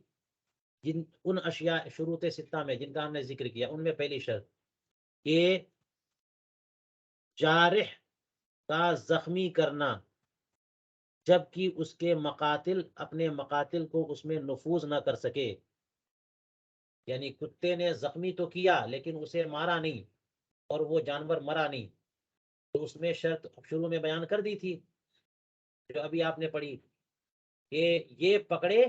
ان اشیاء شروط ستہ میں جن کا ہم نے ذکر کیا، ان میں پہلی شرط کہ جارح کا زخمی کرنا جبکہ اس کے مقاتل اپنے مقاتل کو اس میں نفوذ نہ کر سکے، یعنی کتے نے زخمی تو کیا لیکن اسے مارا نہیں اور وہ جانور مرا نہیں، تو اس میں شرط شروع میں بیان کر دی تھی جو ابھی آپ نے پڑھی کہ یہ پکڑے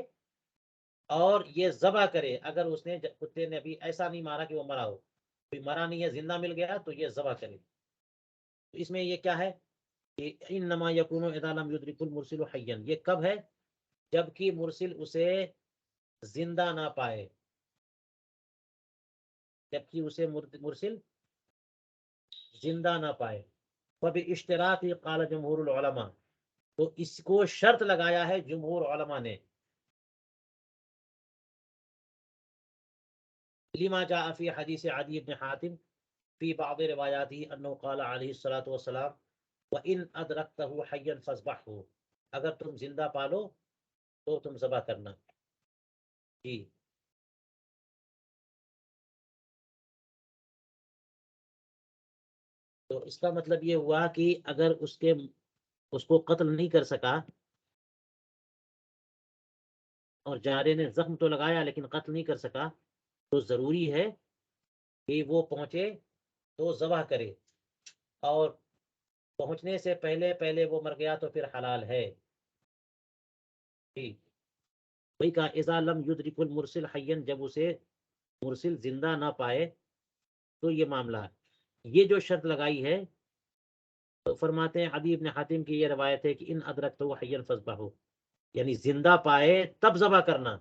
اور یہ ذبح کرے، اگر اس نے کتے نے ابھی ایسا نہیں مارا کہ وہ مرا ہو، کوئی مرا نہیں ہے زندہ مل گیا تو یہ ذبح کرے۔ تو اس میں یہ کیا ہے کہ انما یکون اذا لم یدرک المرسل حیا، یہ کب ہے؟ جبکہ مرسل اسے زندہ نہ پائے، جبکہ اسے مرسل زندہ نہ پائے۔ فباشتراط قال جمہور العلماء، تو اس کو شرط لگایا ہے جمہور علماء نے، لما جاء فی حدیث عدی بن حاتم فی بعض روایاتی انه قال علیہ الصلوۃ والسلام وَإِنْ أَدْرَكْتَهُ حَيًّا فَاذْبَحْهُ، اگر تم زندہ پالو تو تم ذبح کرنا۔ جی تو اس کا مطلب یہ ہوا کہ اگر اس کو قتل نہیں کر سکا اور جارے نے زخم تو لگایا لیکن قتل نہیں کر سکا، تو ضروری ہے کہ وہ پہنچے تو ذبح کرے، اور پہنچنے سے پہلے پہلے وہ مر گیا تو پھر حلال ہے۔ جی وہی کہا اذا لم یدرک المرسل حیا، جب اسے مرسل زندہ نہ پائے تو یہ معاملہ ہے۔ یہ جو شرط لگائی ہے تو فرماتے ہیں عدی بن حاتم کی یہ روایت ہے کہ ان ادرکتہ حیا فذبحہ، یعنی زندہ پائے تب ذبح کرنا،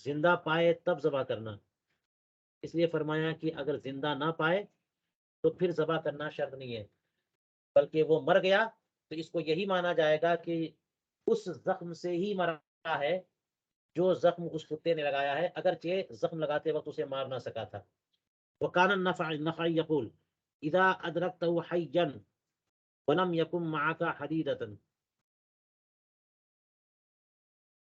زندہ پائے تب ذبح کرنا۔ اس لیے فرمایا کہ اگر زندہ نہ پائے تو پھر ذبح کرنا شرط نہیں ہے، بلکہ وہ مر گیا تو اس کو یہی مانا جائے گا کہ اس زخم سے ہی مرا ہے جو زخم اس کتے نے لگایا ہے، اگرچہ زخم لگاتے وقت اسے مار نہ سکا تھا۔ وکان النخعی یقول اذا ادرکتہ حیا ولم یکن معک حدیدۃ،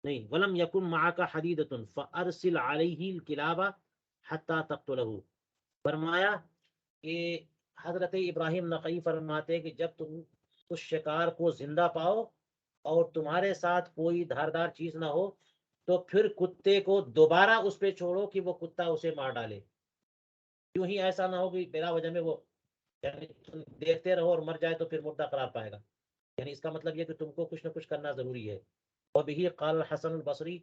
نہیں ولم یکن معک حدیدۃ فارسل علیہ الکلاب حتی تقتلہ۔ فرمایا کہ حضرت ابراہیم نخعی فرماتے ہیں کہ جب تم اس شکار کو زندہ پاؤ اور تمہارے ساتھ کوئی دھاردار چیز نہ ہو تو پھر کتے کو دوبارہ اس پہ چھوڑو کہ وہ کتا اسے مار ڈالے، کیوں ہی ایسا نہ ہو کہ بلا وجہ میں وہ، یعنی تم دیکھتے رہو اور مر جائے تو پھر مردہ قرار پائے گا، یعنی اس کا مطلب یہ کہ تم کو کچھ نہ کچھ کرنا ضروری ہے۔ وبه قال الحسن البصری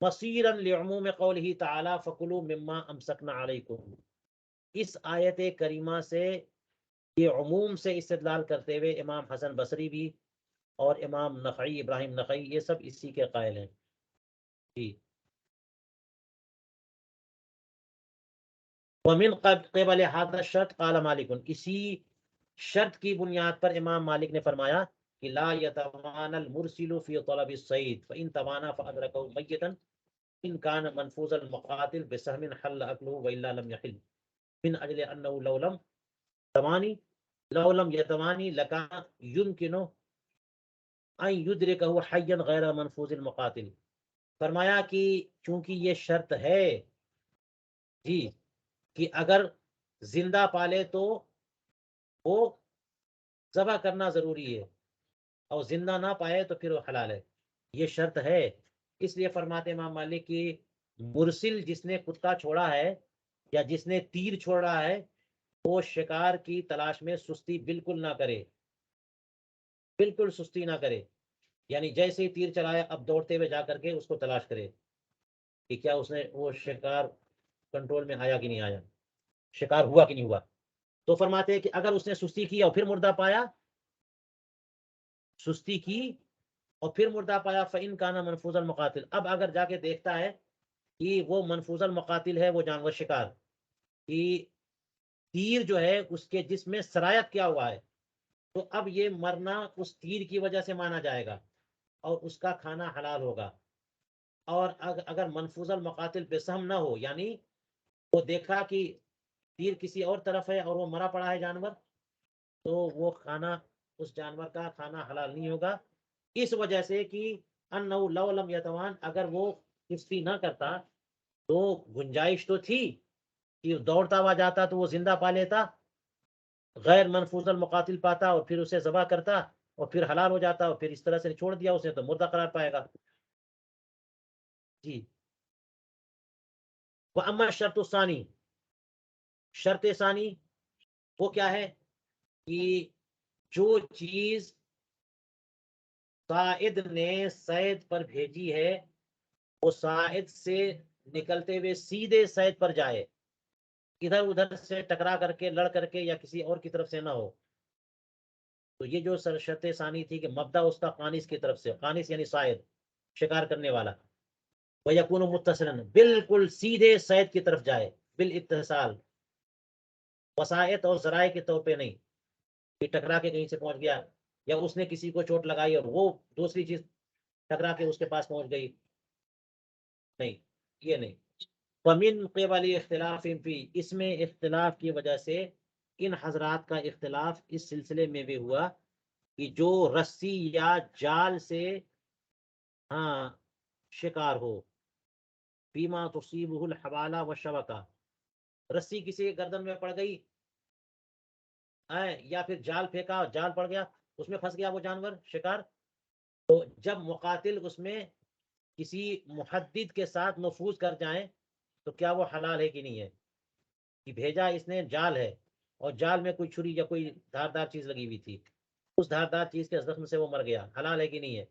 مصیرا لعموم قوله تعالی فکلوا مما امسکنا علیکم، اس آیت کریمہ سے یہ عموم سے استدلال کرتے ہوئے امام حسن بصری بھی اور امام نخعی ابراہیم نخعی یہ سب اسی کے قائل ہیں۔ جی ومن قبل هذا الشرط قال مالک، اسی شرط کی بنیاد پر امام مالک نے فرمایا کہ لا يتوانى المرسل في طلب الصيد فإن توانى فأدركه ميتا إن كان منفوذ المقاتل بسهم حل أكله وإلا لم يحل، من أجل أنه لو لم يتواني لكان يمكن أن يدركه حيا غير منفوذ المقاتل۔ فرمایا کہ چونکہ یہ شرط ہے جی کہ اگر زندہ پالے تو وہ ذبح کرنا ضروری ہے، اور زندہ نہ پائے تو پھر وہ حلال ہے، یہ شرط ہے۔ اس لیے فرماتے امام مالک کی مرسل جس نے کتا چھوڑا ہے یا جس نے تیر چھوڑ رہا ہے وہ شکار کی تلاش میں سستی بالکل نہ کرے، بالکل سستی نہ کرے، یعنی جیسے ہی تیر چلایا اب دوڑتے ہوئے جا کر کے اس کو تلاش کرے کہ کیا اس نے وہ شکار کنٹرول میں آیا کہ نہیں آیا، شکار ہوا کہ نہیں ہوا۔ تو فرماتے ہیں کہ اگر اس نے سستی کی اور پھر مردہ پایا، سستی کی اور پھر مردہ پایا، فَإِن كَانَ مَنْفُوذَ الْمُقَاتِلِ، اب اگر جا کے دیکھتا ہے کہ وہ منفوذ المقاتل ہے، وہ جانور شکار کہ تیر جو ہے اس کے جسم میں سرایت کیا ہوا ہے، تو اب یہ مرنا اس تیر کی وجہ سے مانا جائے گا اور اس کا کھانا حلال ہوگا۔ اور اگر منفوذ المقاتل بسہم نہ ہو، یعنی وہ دیکھا کہ تیر کسی اور طرف ہے اور وہ مرا پڑا ہے جانور، تو وہ کھانا، اس جانور کا کھانا حلال نہیں ہوگا، اس وجہ سے کہ انہو لو لم یتوان، اگر وہ کشتی نہ کرتا تو گنجائش تو تھی کہ دوڑتا ہوا جاتا تو وہ زندہ پا لیتا، غیر منفوذ المقاتل پاتا اور پھر اسے ذبح کرتا اور پھر حلال ہو جاتا، اور پھر اس طرح سے چھوڑ دیا اسے تو مردہ قرار پائے گا۔ جی، وَأَمَّا الشَّرْطُ الثَّانِي، شرط ثانی وہ کیا ہے کہ جو چیز صائد نے صید پر بھیجی ہے وہ صائد سے نکلتے ہوئے سیدھے صید پر جائے، ادھر ادھر سے ٹکرا کر کے، لڑ کر کے، یا کسی اور کی طرف سے نہ ہو۔ تو یہ جو شرط ثانی تھی کہ مبدا اس کا قانص کی طرف سے، قانص یعنی صائد، شکار کرنے والا، وَيَكُونُ مُتَّصِلًا، بالکل سیدھے صید کی طرف جائے، بالاتصال، وسائط اور ذرائع کے طور پہ نہیں کہ ٹکرا کے کہیں سے پہنچ گیا، یا اس نے کسی کو چوٹ لگائی اور وہ دوسری چیز ٹکرا کے اس کے پاس پہنچ گئی، نہیں، یہ نہیں۔ وَمِن قِبَلِ اختلاف فی، اس میں اختلاف کی وجہ سے ان حضرات کا اختلاف اس سلسلے میں بھی ہوا کہ جو رسی یا جال سے ہاں شکار ہو، فیما تصیبہ الحوالہ والشبکہ، رسی کسی کے گردن میں پڑ گئی، یا پھر جال پھینکا، جال پڑ گیا، اس میں پھنس گیا وہ جانور شکار، تو جب مقاتل اس میں کسی محدد کے ساتھ نفوذ کر جائیں تو کیا وہ حلال ہے کہ نہیں ہے، کہ بھیجا اس نے جال ہے اور جال میں کوئی چھری یا کوئی دھاردار چیز لگی ہوئی تھی، اس دھاردار چیز کے زخم سے وہ مر گیا، حلال ہے کہ نہیں ہے۔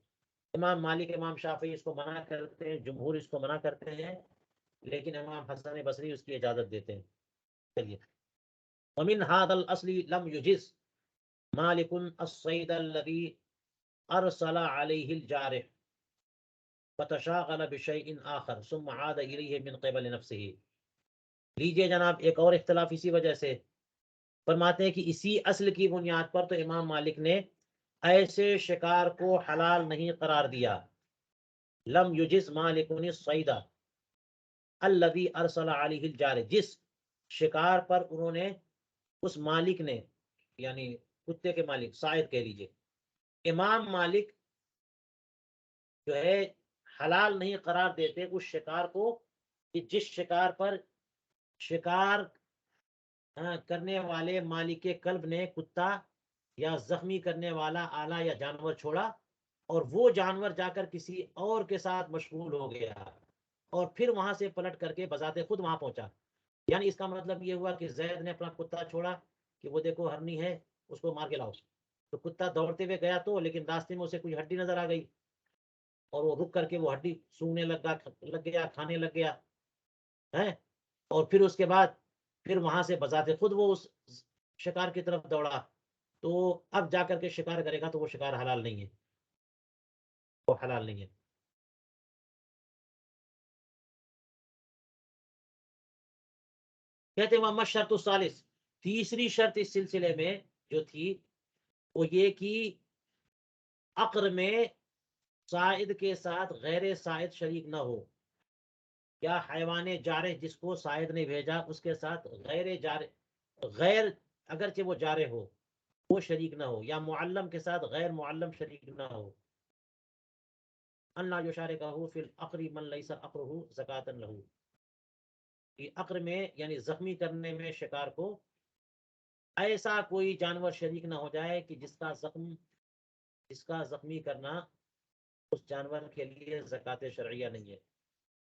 امام مالک، امام شافعی اس کو منع کرتے ہیں، جمہور اس کو منع کرتے ہیں، لیکن امام حسن بصری اس کی اجازت دیتے ہیں۔ چلیے، ومن هذا الاصل لم يجز مالک الصید الذي ارسل عليه الجارح فتشاغل بشيء آخر ثم عاد إليه من قبل نفسه۔ لیجئے جناب ایک اور اختلاف اسی وجہ سے، فرماتے ہیں کہ اسی اصل کی بنیاد پر تو امام مالک نے ایسے شکار کو حلال نہیں قرار دیا۔ لم یجز مالک الصید الذی ارسل علیہ الجارح، جس شکار پر انہوں نے، اس مالک نے، یعنی کتے کے مالک، صائد کہہ لیجئے، امام مالک جو ہے حلال نہیں قرار دیتے اس شکار کو کہ جس شکار پر شکار کرنے والے مالک قلب نے کتا یا زخمی کرنے والا آلہ یا جانور چھوڑا اور وہ جانور جا کر کسی اور کے ساتھ مشغول ہو گیا اور پھر وہاں سے پلٹ کر کے بذات خود وہاں پہنچا، یعنی اس کا مطلب یہ ہوا کہ زید نے اپنا کتا چھوڑا کہ وہ دیکھو ہرنی ہے، اس کو مار کے لاؤ، تو کتا دوڑتے ہوئے گیا تو، لیکن راستے میں اسے کوئی ہڈی نظر آ گئی اور وہ رک کر کے وہ ہڈی سونگنے لگ گیا، کھانے لگ گیا ہے، اور پھر اس کے بعد پھر وہاں سے بذات خود وہ اس شکار کی طرف دوڑا، تو اب جا کر کے شکار کرے گا تو وہ شکار حلال نہیں ہے، وہ حلال نہیں ہے۔ کہتے ہیں محمد شرط الثالث، تیسری شرط اس سلسلے میں جو تھی وہ یہ کہ عقر میں صائد کے ساتھ غیر صائد شریک نہ ہو، یا حیوان جارح جس کو صائد نے بھیجا اس کے ساتھ غیر جارح، غیر اگرچہ وہ جارح ہو وہ شریک نہ ہو، یا معلم کے ساتھ غیر معلم شریک نہ ہو، اللہ یشارکہ فی العقر من لیس عقرہ زکاۃ لہ، کہ عقر میں یعنی زخمی کرنے میں شکار کو ایسا کوئی جانور شریک نہ ہو جائے کہ جس کا زخمی کرنا اس جانور کے لیے زکوٰۃ شرعیہ نہیں ہے۔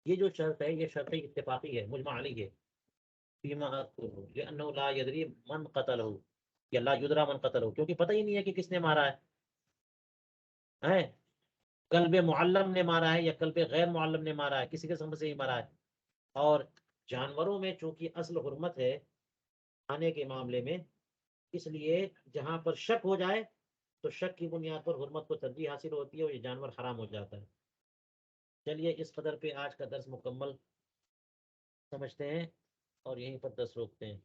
یہ جو شرط ہے یہ شرط اتفاقی ہے، مجمع علیہ ہے، فیما اذکرہ لانہ لا یدری من قتلہ، یا لا یدرا من قتلہ، کیونکہ پتہ ہی نہیں ہے کہ کس نے مارا ہے، کلب معلم نے مارا ہے یا کلب غیر معلم نے مارا ہے، کسی قسم سے ہی مارا ہے۔ اور جانوروں میں چونکہ اصل حرمت ہے کھانے کے معاملے میں، اس لیے جہاں پر شک ہو جائے تو شک کی بنیاد پر حرمت کو ترجیح حاصل ہوتی ہے اور یہ جانور حرام ہو جاتا ہے۔ چلیے اس قدر پہ آج کا درس مکمل سمجھتے ہیں اور یہیں پر درس روکتے ہیں۔